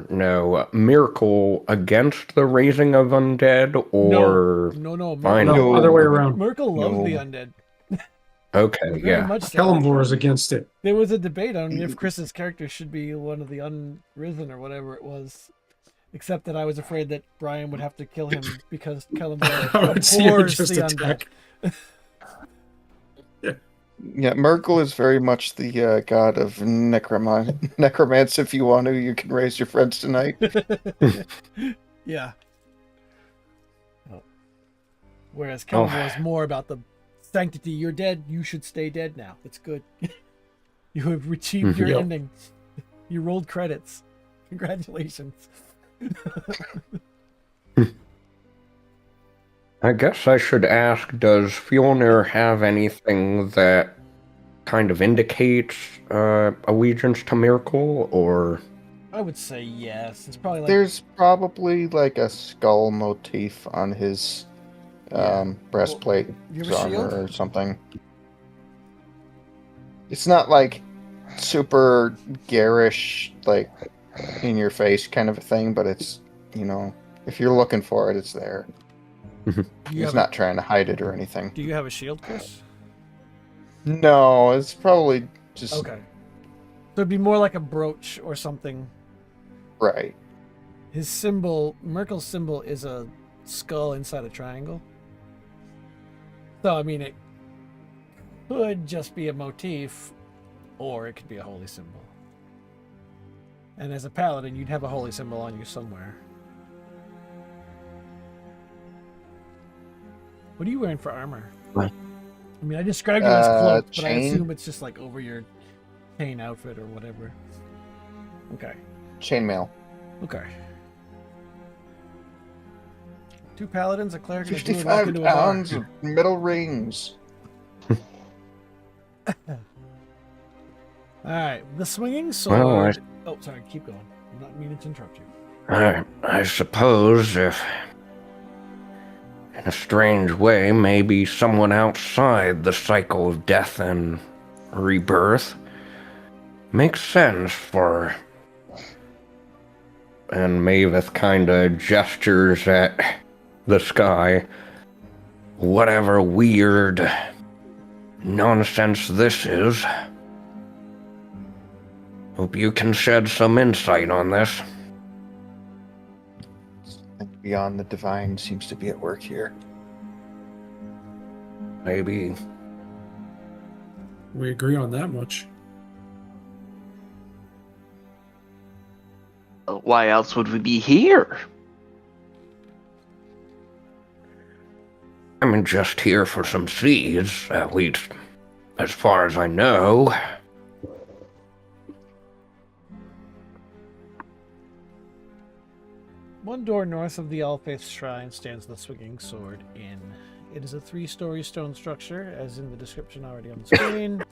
no, Miracle against the raising of undead, or... No. No, other way around. Merkel loves the undead. Okay, Very yeah. much so. Kelimvor is against it. There was a debate on if Chris's character should be one of the Unrisen or whatever it was. Except that I was afraid that Brian would have to kill him because Kelimvor I would see him abhors just the attack. undead. Yeah, Merkel is very much the god of necromancy. If you want to, you can raise your friends tonight. Yeah. Oh. Whereas Kelimvor is more about the sanctity. You're dead. You should stay dead now. It's good. You have achieved your ending. You rolled credits. Congratulations. I guess I should ask, does Fjolnir have anything that kind of indicates allegiance to Miracle, or... I would say yes. It's probably like... There's probably like a skull motif on his breastplate you have a armor shield? or something. It's not like super garish, like in your face kind of a thing, but it's, you know, if you're looking for it, it's there. He's not trying to hide it or anything. Do you have a shield, Chris? No, it's probably just... Okay. So it'd be more like a brooch or something Right. His symbol, Merkel's symbol, is a skull inside a triangle. So, I mean, it could just be a motif, or it could be a holy symbol. And as a paladin, you'd have a holy symbol on you somewhere. What are you wearing for armor? What? I mean, I described it as cloaked, but I chain. assume it's just like over your chain outfit or whatever. Okay. Chainmail. Okay. 2 paladins, a cleric, and a druid walk 55 into a bar. pounds of metal rings. Alright, the swinging sword... Well, Oh, sorry, keep going. I'm not meaning to interrupt you. I suppose if, in a strange way, maybe someone outside the cycle of death and rebirth makes sense for... And Mavis kinda gestures at the sky. Whatever weird nonsense this is. Hope you can shed some insight on this. And beyond the divine seems to be at work here. Maybe. We agree on that much. Why else would we be here? I'm just here for some seeds, at least as far as I know. One door north of the All-Faith Shrine stands the Swinging Sword Inn. It is a 3-story stone structure, as in the description already on the screen,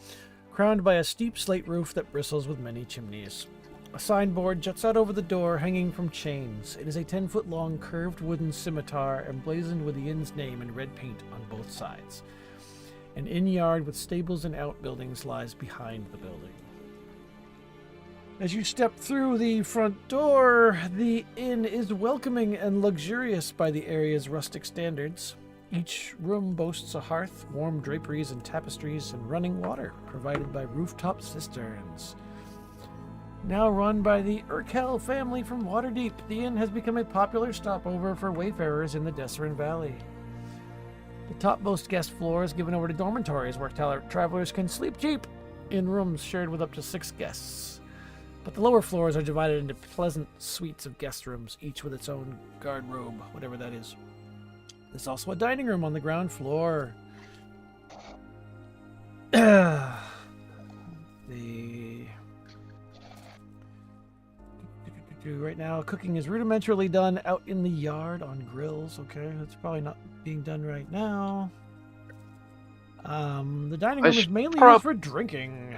crowned by a steep slate roof that bristles with many chimneys. A signboard juts out over the door, hanging from chains. It is a 10-foot-long curved wooden scimitar emblazoned with the inn's name in red paint on both sides. An inn yard with stables and outbuildings lies behind the building. As you step through the front door, the inn is welcoming and luxurious by the area's rustic standards. Each room boasts a hearth, warm draperies and tapestries, and running water, provided by rooftop cisterns. Now run by the Urkel family from Waterdeep, the inn has become a popular stopover for wayfarers in the Desserin Valley. The topmost guest floor is given over to dormitories where travelers can sleep cheap in rooms shared with up to 6 guests. But the lower floors are divided into pleasant suites of guest rooms, each with its own guard robe, whatever that is. There's also a dining room on the ground floor. Right now, cooking is rudimentarily done out in the yard on grills. Okay, that's probably not being done right now. The dining room is mainly used for drinking.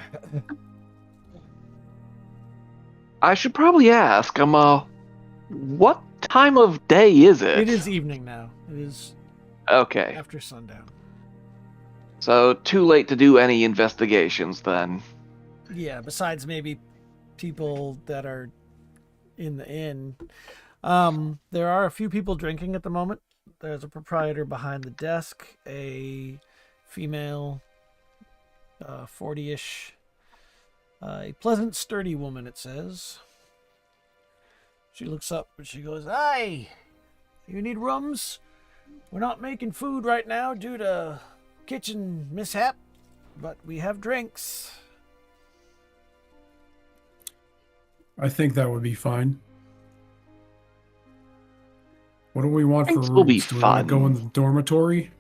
I should probably ask, what time of day is it? It is evening now. It is Okay. after sundown. So, too late to do any investigations then. Yeah, besides maybe people that are in the inn. There are a few people drinking at the moment. There's a proprietor behind the desk, a female, 40-ish, a pleasant, sturdy woman, it says. She looks up and she goes, "Hi, you need rooms? We're not making food right now due to kitchen mishap, but we have drinks." I think that would be fine. What do we want for Drinks rooms? will be Do we want to go fun. in the dormitory?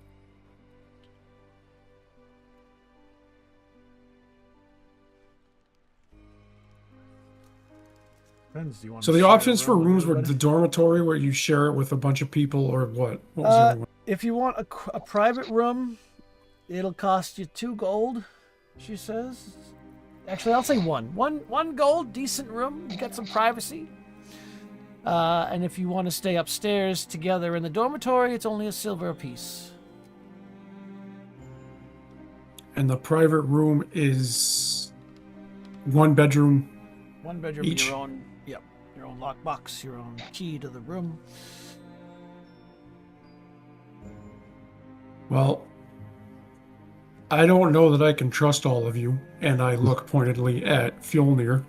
Depends. Do you want So to the share a options for room with rooms were the everybody? dormitory where you share it with a bunch of people, or what? What was the other one? If you want a private room, it'll cost you 2 gold, she says. Actually, I'll say 1. 1 gold, decent room, you get some privacy. And if you want to stay upstairs together in the dormitory, it's only a silver apiece. And the private room is 1 bedroom. 1 bedroom, Each? your own lockbox, your own key to the room. Well, I don't know that I can trust all of you, and I look pointedly at Fjolnir.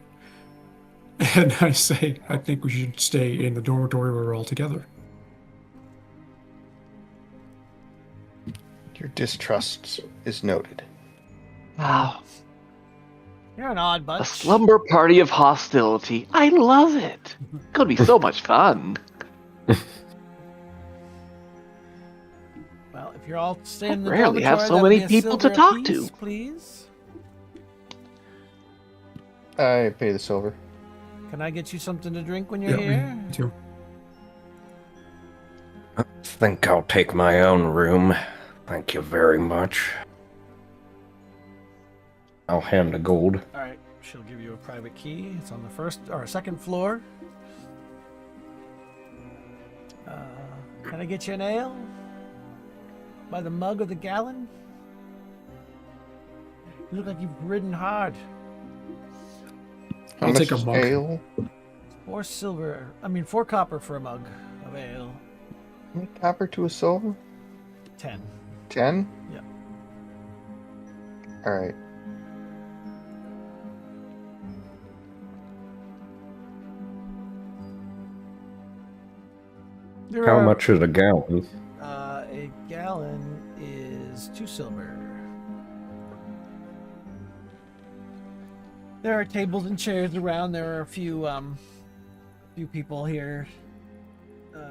And I say, I think we should stay in the dormitory where we're all together. Your distrust is noted. Wow. You're an odd A bunch. slumber party of hostility. I love it. Gonna be so much fun. Well, if you're all staying in the Rarely have dormitory, so that'll many be a people to silver talk apiece, to. Please. I pay the silver. Can I get you something to drink when you're Yeah, here? me too. I think I'll take my own room. Thank you very much. I'll hand the gold. All right, she'll give you a private key. It's on the first or second floor. Can I get you an ale? By the mug or the gallon? You look like you've ridden hard. How I'll much take a is mug. ale? 4 copper for a mug of ale. How many copper to a silver? 10. 10? Yep. Alright. How much is a gallon? A gallon is 2 silver. There are tables and chairs around. There are a few people here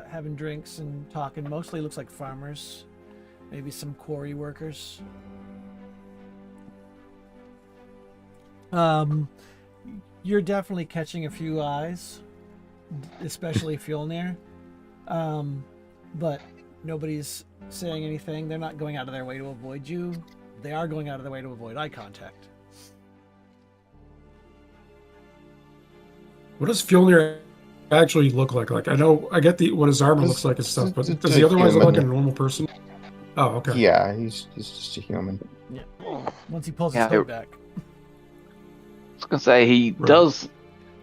having drinks and talking. Mostly looks like farmers, maybe some quarry workers. You're definitely catching a few eyes, especially Fjolnir. But nobody's saying anything. They're not going out of their way to avoid you. They are going out of their way to avoid eye contact. What does Fjolnir actually look like? Like, I know, I get what his armor looks like and stuff, but It's does a the other ones look like a human. normal person? Oh, okay. Yeah, he's just a human. Yeah. Once he pulls Yeah, his head back. I was gonna say he Right. does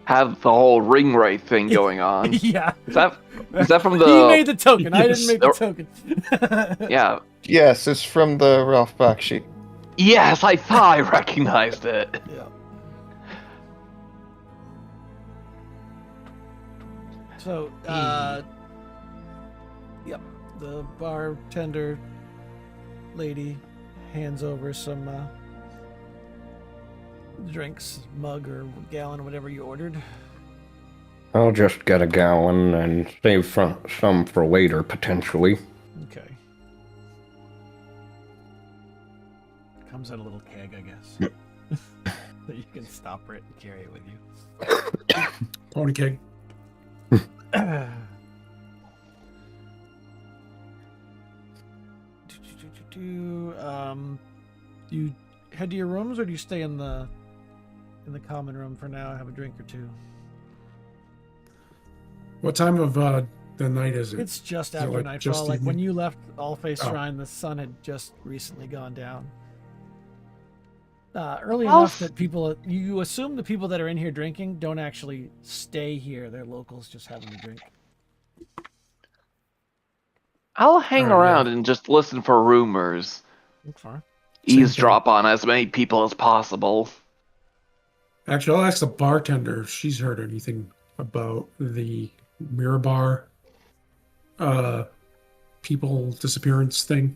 have the whole ring wraith thing going on. Yeah. Is that from the? He made the token. I didn't Yes. make the token. Yeah. Yes, it's from the Ralph Bakshi. Yes, I thought I recognized it. Yeah. So, yep, the bartender lady hands over some drinks, mug or gallon, whatever you ordered. I'll just get a gallon and save some for later, potentially. Okay. Comes in a little keg, I guess. That you can stop it and carry it with you. Pony keg. You head to your rooms, or do you stay in the common room for now and have a drink or two? What time of the night is it? It's just Is it after like just nightfall. Like when evening? you left Allface Oh. Shrine, the sun had just recently gone down. Early I'll enough s- that people, you assume the people that are in here drinking don't actually stay here. They're locals just having a drink. I'll hang Oh, yeah. around and just listen for rumors. That's fine. Same Eavesdrop on as many people as possible. Actually, I'll ask the bartender if she's heard anything about the Mirror Bar people disappearance thing.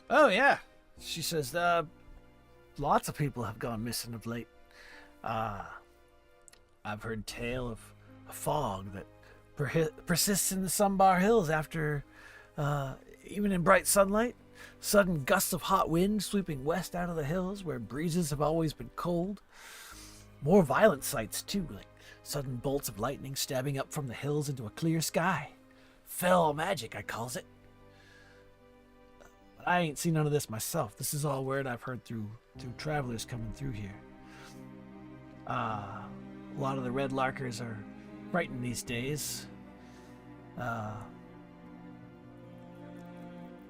Oh yeah, she says lots of people have gone missing of late. I've heard tale of a fog that persists in the Sunbar Hills after, even in bright sunlight. Sudden gusts of hot wind sweeping west out of the hills where breezes have always been cold. More violent sights too, like sudden bolts of lightning stabbing up from the hills into a clear sky. Fell magic, I calls it. But I ain't seen none of this myself. This is all word I've heard through travelers coming through here. A lot of the red larkers are frightened these days.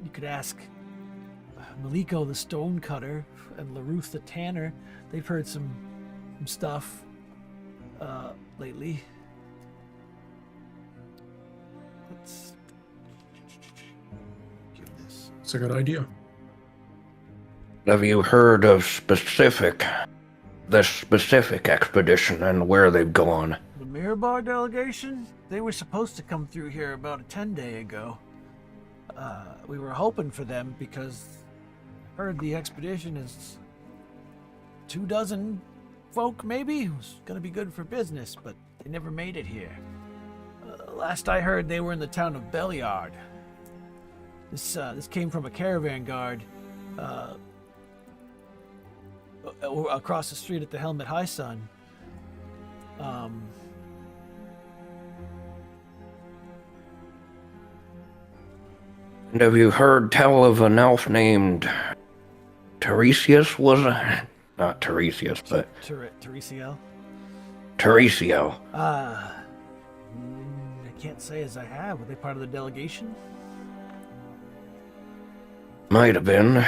You could ask Maliko the stonecutter and Laruth the tanner. They've heard some stuff lately. Let's goodness. It's a good idea. Have you heard of specific this specific expedition and where they've gone. The Mirabar delegation? They were supposed to come through here about a 10-day ago. We were hoping for them because I heard the expedition is 24 folk, maybe? It was gonna be good for business, but they never made it here. Last I heard, they were in the town of Belliard. This came from a caravan guard across the street at the Helmet High Sun. And have you heard tell of an elf named Tiresias? Was it? Not Tiresias, but Teresio? Teresio. I can't say as I have. Were they part of the delegation? Might have been.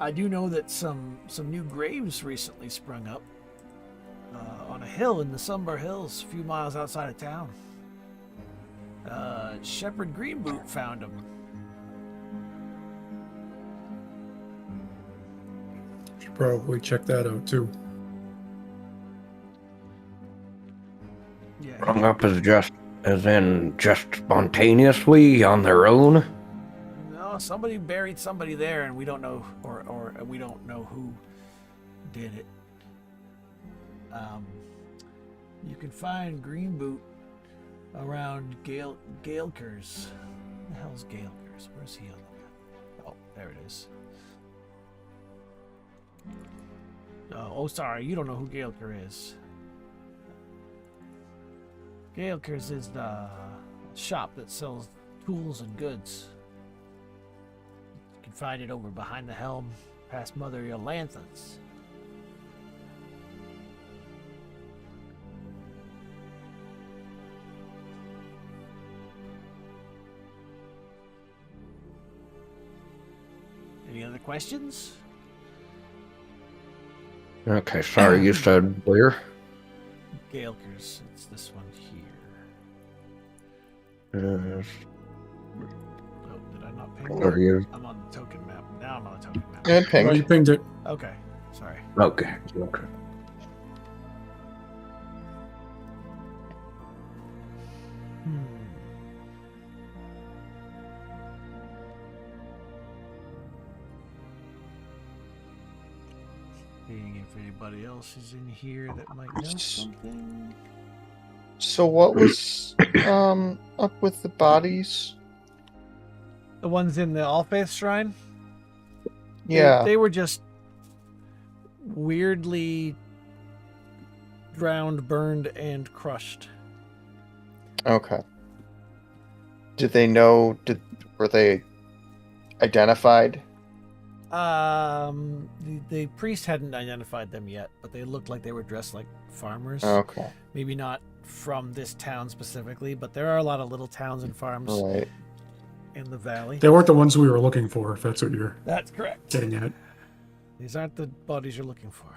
I do know that some new graves recently sprung up on a hill in the Sunbar Hills, a few miles outside of town. Shepherd Greenboot found them. Should probably check that out too. Yeah. Sprung up as in just spontaneously on their own? No, somebody buried somebody there, and we don't know, or we don't know who did it. You can find Greenboot around Galekers. Who the hell's Galekers? Where's he on the map? Oh, there it is. Oh, sorry, you don't know who Galeker is. Galekers is the shop that sells tools and goods. You can find it over behind the helm, past Mother Yolantha's. Any other questions? Okay, sorry, you said where? Galekers, it's this one here. Uh, Oh, did I not ping Are you? I'm on the token map. Now I'm on the token map. And ping. Oh, you pinged it. Okay, sorry. Okay. Seeing if anybody else is in here that might know something. So what was up with the bodies? The ones in the All Faith Shrine? Yeah. They were just weirdly drowned, burned, and crushed. Okay. Did they know? Were they identified? The priest hadn't identified them yet, but they looked like they were dressed like farmers. Okay. Maybe not from this town specifically, but there are a lot of little towns and farms Right. in the valley. They weren't the ones we were looking for, if that's what you're That's correct. getting at. These aren't the bodies you're looking for.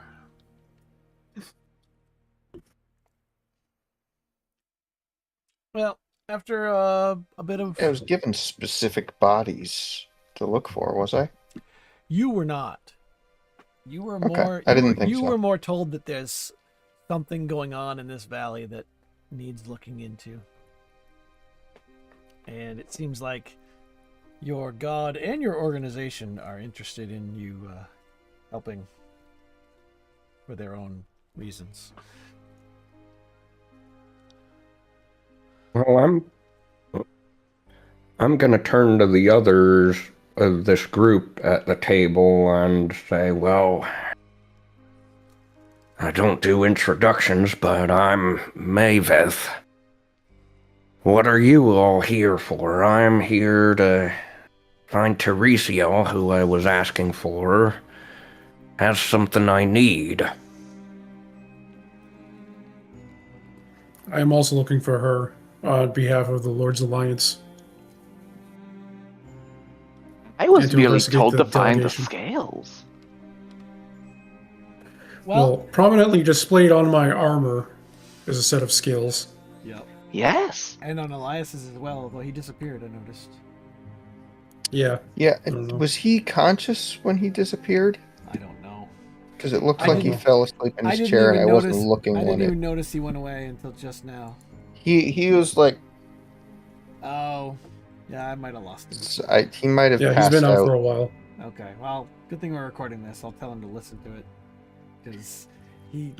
Well, after a bit of... I was given specific bodies to look for, was I? You were not. You were Okay, more... I didn't think you so. were more told that there's something going on in this valley that needs looking into. And it seems like your god and your organization are interested in you helping for their own reasons. Well, I'm gonna turn to the others of this group at the table and say, well, I don't do introductions, but I'm Maveth. What are you all here for? I'm here to find Teresio, who I was asking for, has something I need. I am also looking for her on behalf of the Lord's Alliance. I was And to merely investigate told the to find the delegation. scales. Well, prominently displayed on my armor is a set of scales. Yep. Yes. And on Elias's as well, although he disappeared, I noticed. Yeah. Yeah, I don't know. was he conscious when he disappeared? I don't know. Because it looked I like he didn't- fell asleep in I his didn't chair, and even I wasn't notice. looking I when didn't it. even notice he went away until just now. He was like, Oh, yeah, I might have lost him. he might have Yeah, he's passed been out out. for a while. Okay, well, good thing we're recording this. I'll tell him to listen to it because he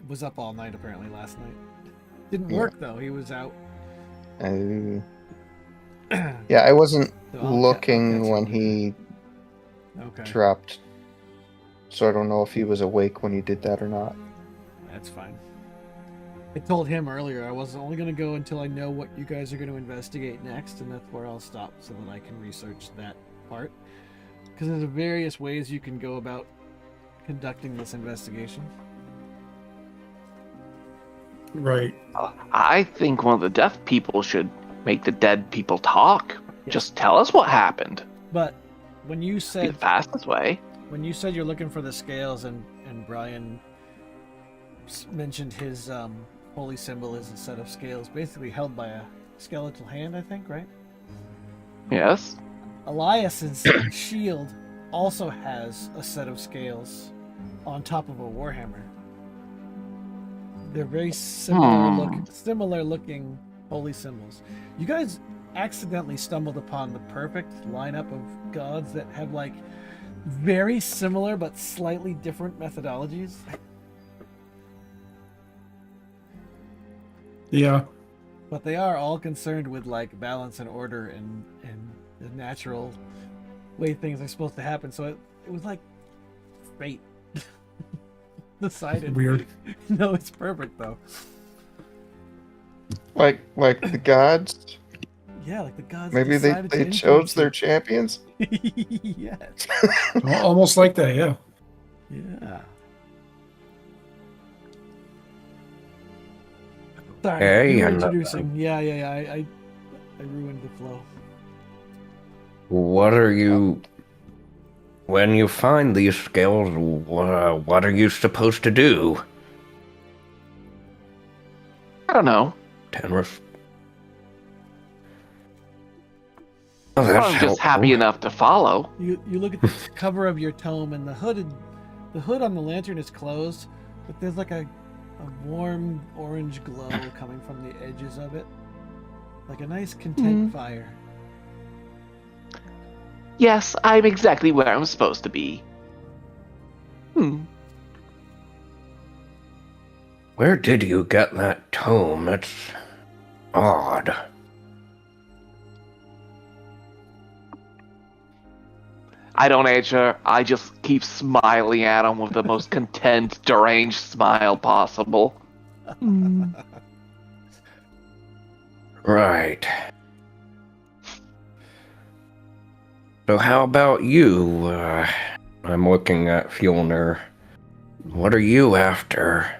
was up all night apparently last night. Didn't Yeah. work though. He was out. Yeah, I wasn't So I'll looking catch when up he Okay, dropped, so I don't know if he was awake when he did that or not. that's fine. I told him earlier I was only going to go until I know what you guys are going to investigate next, and that's where I'll stop so that I can research that part. Because there's various ways you can go about conducting this investigation. Right. I think one of the deaf people should make the dead people talk. Just tell us what happened. But when you Be said the fastest way. when you said you're looking for the scales, and Brian mentioned his holy symbol is a set of scales, basically held by a skeletal hand, I think, right? Yes. Elias's shield also has a set of scales on top of a warhammer. They're very similar looking holy symbols. You guys accidentally stumbled upon the perfect lineup of gods that have like very similar but slightly different methodologies. Yeah. But they are all concerned with like balance and order and the natural way things are supposed to happen. So it was like fate decided. Weird. No, it's perfect though. Like the gods. Yeah, like the gods. Maybe they decided to chose their influence champions. you. Yes. Almost like that, yeah. Yeah. Sorry, Hey, you were and, introducing. Yeah. I ruined the flow. What are you... When you find these scales, what are you supposed to do? I don't know. Tenris? Oh, that's I'm just helpful. happy enough to follow. You look at the cover of your tome, and the hood on the lantern is closed, but there's like a warm orange glow coming from the edges of it, like a nice content fire. Yes, I'm exactly where I'm supposed to be. Where did you get that tome? That's odd. I don't answer. I just keep smiling at him with the most content, deranged smile possible. Right. So how about you? I'm looking at Fjolnir. What are you after?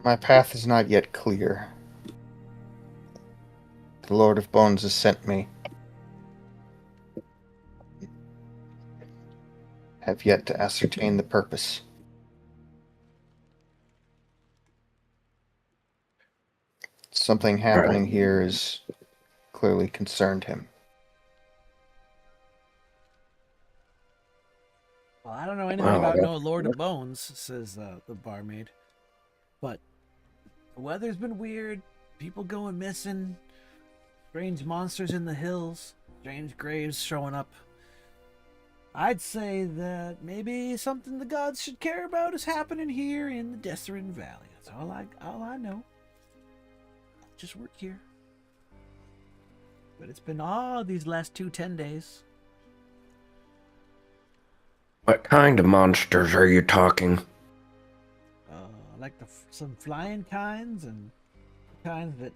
My path is not yet clear. The Lord of Bones has sent me. Have yet to ascertain the purpose. Something happening here has clearly concerned him. Well, I don't know anything Wow. about no Lord of Bones, says the barmaid. But the weather's been weird. People going missing. Strange monsters in the hills. Strange graves showing up. I'd say that maybe something the gods should care about is happening here in the Desserin Valley. That's all I know. Just work here. But it's been these last 10 days. What kind of monsters are you talking? Like some flying kinds and kinds that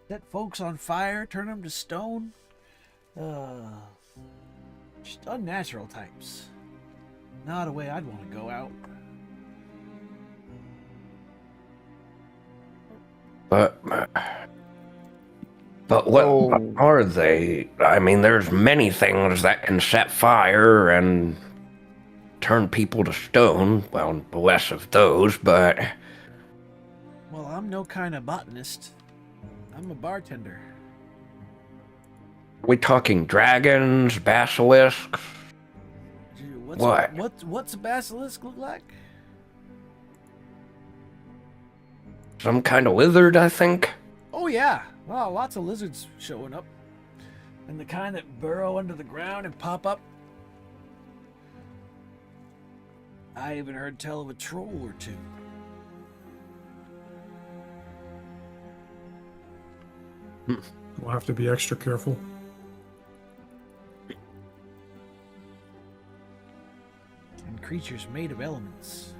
set folks on fire, turn them to stone. Just unnatural types. Not a way I'd want to go out. But what Oh. are they? I mean, there's many things that can set fire and turn people to stone. Well, less of those, but... Well, I'm no kind of botanist. I'm a bartender. We talking dragons, basilisks? What? What's a basilisk look like? Some kind of lizard, I think. Oh yeah, wow, lots of lizards showing up, and the kind that burrow under the ground and pop up. I even heard tell of a troll or two. We'll have to be extra careful. And creatures made of elements.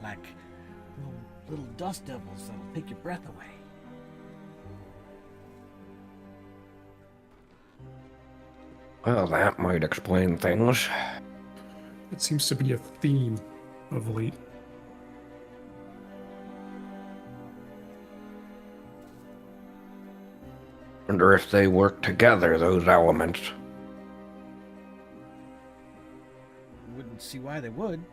Like little dust devils that'll take your breath away. Well, that might explain things. It seems to be a theme of late. Wonder if they work together, those elements. Wouldn't see why they would.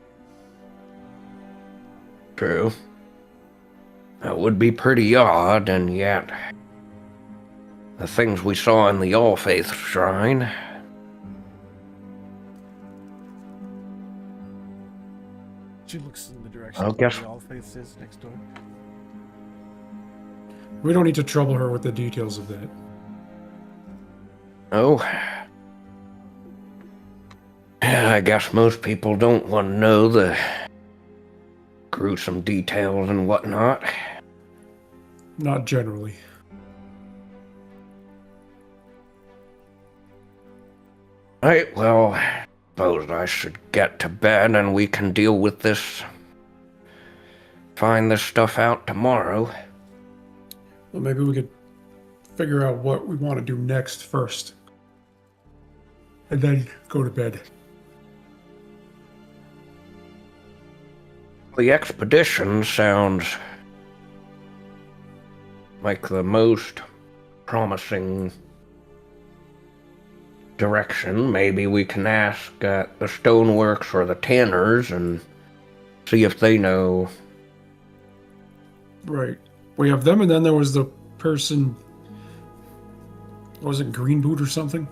True. That would be pretty odd, and yet... the things we saw in the All Faith Shrine... She looks in the direction I'll guess- where the All Faith is next door. We don't need to trouble her with the details of that. Oh. Yeah, I guess most people don't want to know the gruesome details and whatnot. Not generally. Right, well, suppose I should get to bed and we can deal with this. Find this stuff out tomorrow. Well, maybe we could figure out what we want to do next first. And then go to bed. The expedition sounds like the most promising direction. Maybe we can ask the stoneworks or the tanners and see if they know. Right. We have them, and then there was the person. What was it, Green Boot or something?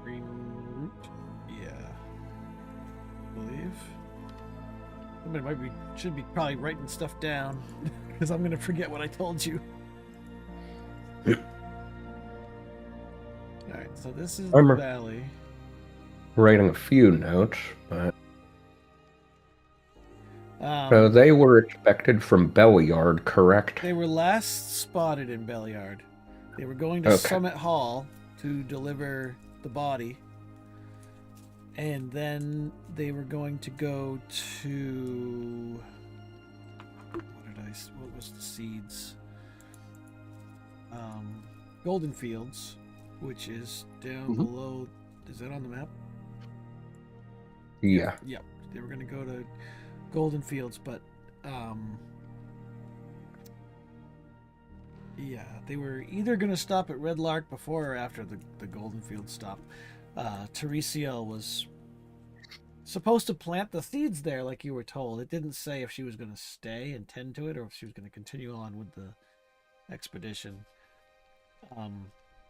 Green root? Yeah. I believe. Somebody should be probably writing stuff down, because I'm going to forget what I told you. Alright, so this is the valley. Writing a few notes, but so they were expected from Belliard, correct? They were last spotted in Belliard. They were going to Summit Hall to deliver the body, and then they were going to go to what was the seeds? Golden Fields, which is down below. Is that on the map? Yeah. Yep. They were going to go to Golden Fields, but yeah, they were either going to stop at Red Lark before or after the Golden Fields stop. Teresiel was supposed to plant the seeds there, like you were told. It didn't say if she was going to stay and tend to it or if she was going to continue on with the expedition.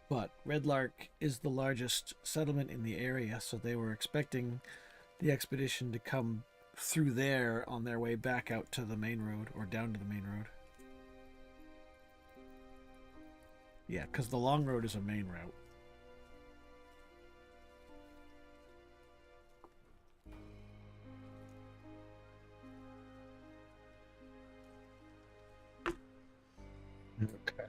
But Red Lark is the largest settlement in the area, so they were expecting the expedition to come through there on their way back out to the main road, or down to the main road. Yeah, because the long road is a main route. Okay.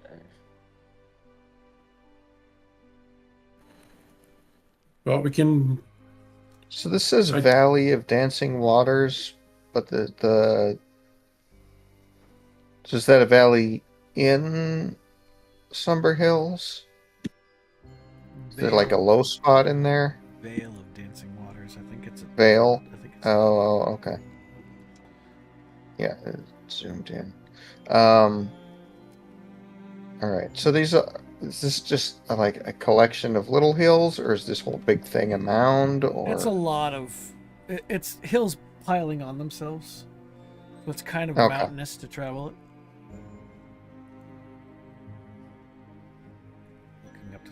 Well, we can. So this says Valley of Dancing Waters, but the so is that a valley in Somber Hills? Is there like a low spot in there? Vale of Dancing Waters. I think it's a Vale? I think it's Oh, okay. Yeah, it zoomed in. All right. So these are. Is this just like a collection of little hills, or is this whole big thing a mound? Or It's a lot of. It's hills piling on themselves, so it's kind of mountainous to travel it.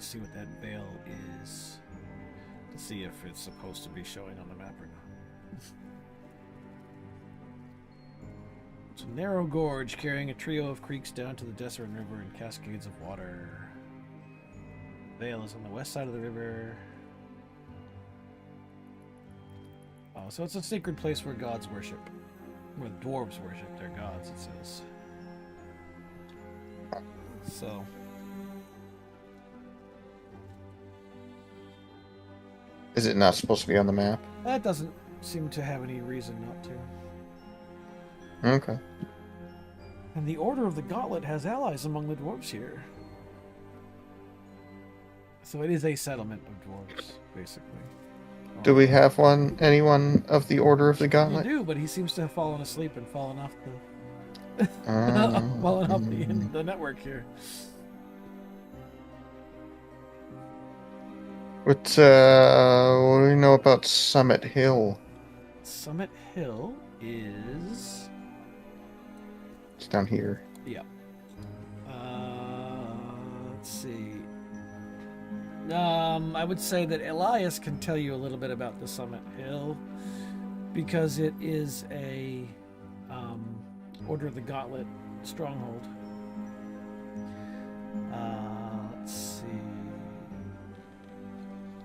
to see what that veil is, to see if it's supposed to be showing on the map or not. It's a narrow gorge carrying a trio of creeks down to the Deseret River and cascades of water. The veil is on the west side of the river. Oh, so it's a sacred place where gods worship. Where the dwarves worship their gods, it says. So. Is it not supposed to be on the map? That doesn't seem to have any reason not to. Okay. And the Order of the Gauntlet has allies among the dwarves here. So it is a settlement of dwarves, basically. Do we have anyone of the Order of the You Gauntlet? do, but he seems to have fallen asleep and fallen off the Um, the network here. what do we know about Summit Hill? Summit Hill is... It's down here. Yeah. Let's see. I would say that Elias can tell you a little bit about the Summit Hill because it is a Order of the Gauntlet stronghold. Let's see.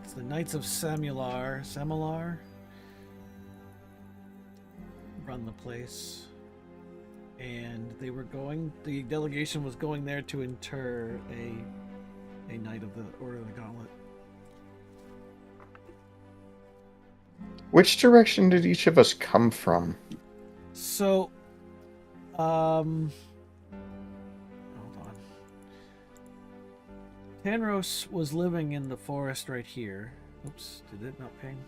It's the Knights of Samalar run the place. And they were the delegation was going there to inter a knight of the Order of the Gauntlet. Which direction did each of us come from? So, hold on. Tanros was living in the forest right here. Oops, did it not ping?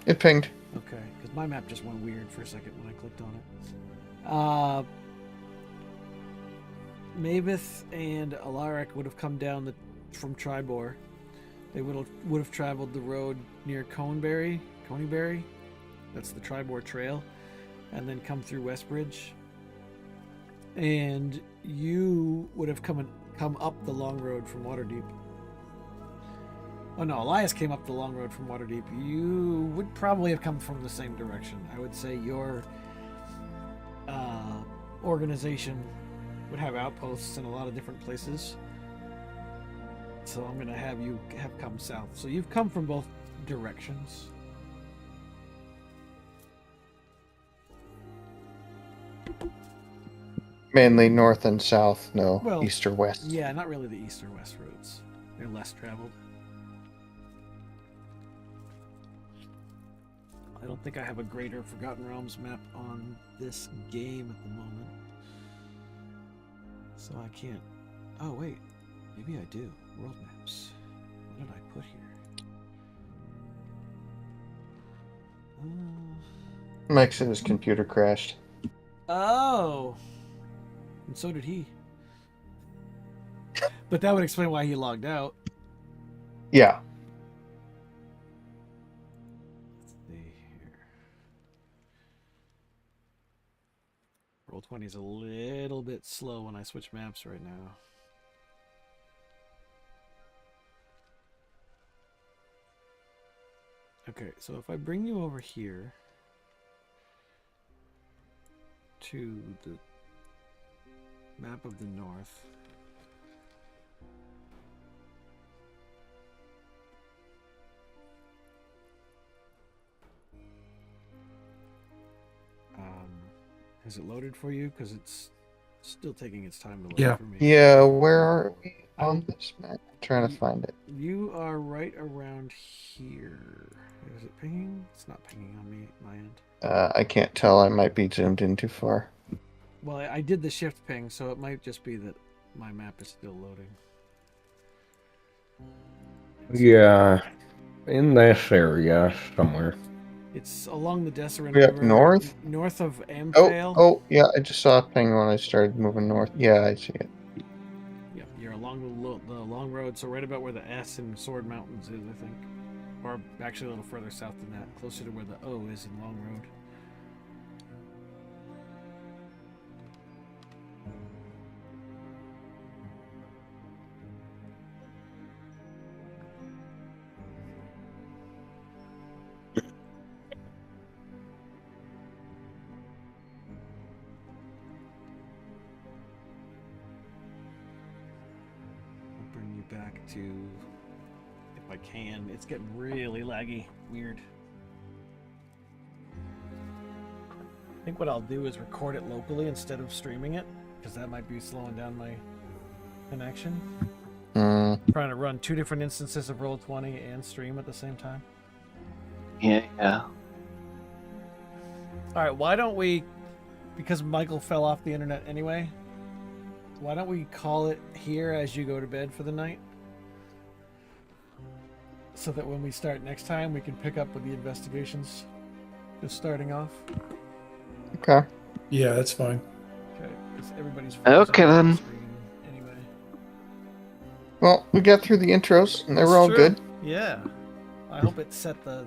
It pinged. Okay, because my map just went weird for a second when I clicked on it. Mavith and Alaric would have come down from Tribor. They would have traveled the road near Coneyberry. That's the Tribor Trail, and then come through Westbridge. And you would have come up the long road from Waterdeep. Oh no, Elias came up the long road from Waterdeep. You would probably have come from the same direction. I would say your organization would have outposts in a lot of different places. So I'm going to have you have come south. So you've come from both directions. Mainly north and south, no Well, east or west. Yeah, not really the east or west roads. They're less traveled. I don't think I have a Greater Forgotten Realms map on this game at the moment. So I can't... Oh, wait. Maybe I do. World maps. What did I put here? Mike said his computer crashed. Oh! And so did he. But that would explain why he logged out. Yeah. Let's see here. Roll20 is a little bit slow when I switch maps right now. Okay, so if I bring you over here to the map of the north. Has it loaded for you? Because it's still taking its time to load Yeah. for me. Yeah, where are we on this map? I'm trying to find it. You are right around here. Is it pinging? It's not pinging on me, my end. I can't tell. I might be zoomed in too far. Well, I did the shift ping, so it might just be that my map is still loading. Yeah, in this area somewhere. It's along the Deseret We up River. north? North of Amphale. Oh, yeah, I just saw a ping when I started moving north. Yeah, I see it. Yep, you're along the long road, so right about where the S in Sword Mountains is, I think. Or actually a little further south than that, closer to where the O is in Long Road. to, if I can. It's getting really laggy. Weird. I think what I'll do is record it locally instead of streaming it, because that might be slowing down my connection. Trying to run 2 different instances of Roll20 and stream at the same time. Yeah. Alright, why don't we, because Michael fell off the internet anyway, why don't we call it here as you go to bed for the night? So that when we start next time, we can pick up with the investigations just starting off. Okay. Yeah, that's fine. Okay, because everybody's Okay, on the then. screen anyway. Well, we got through the intros, and they were all It's true. good. Yeah. I hope it set the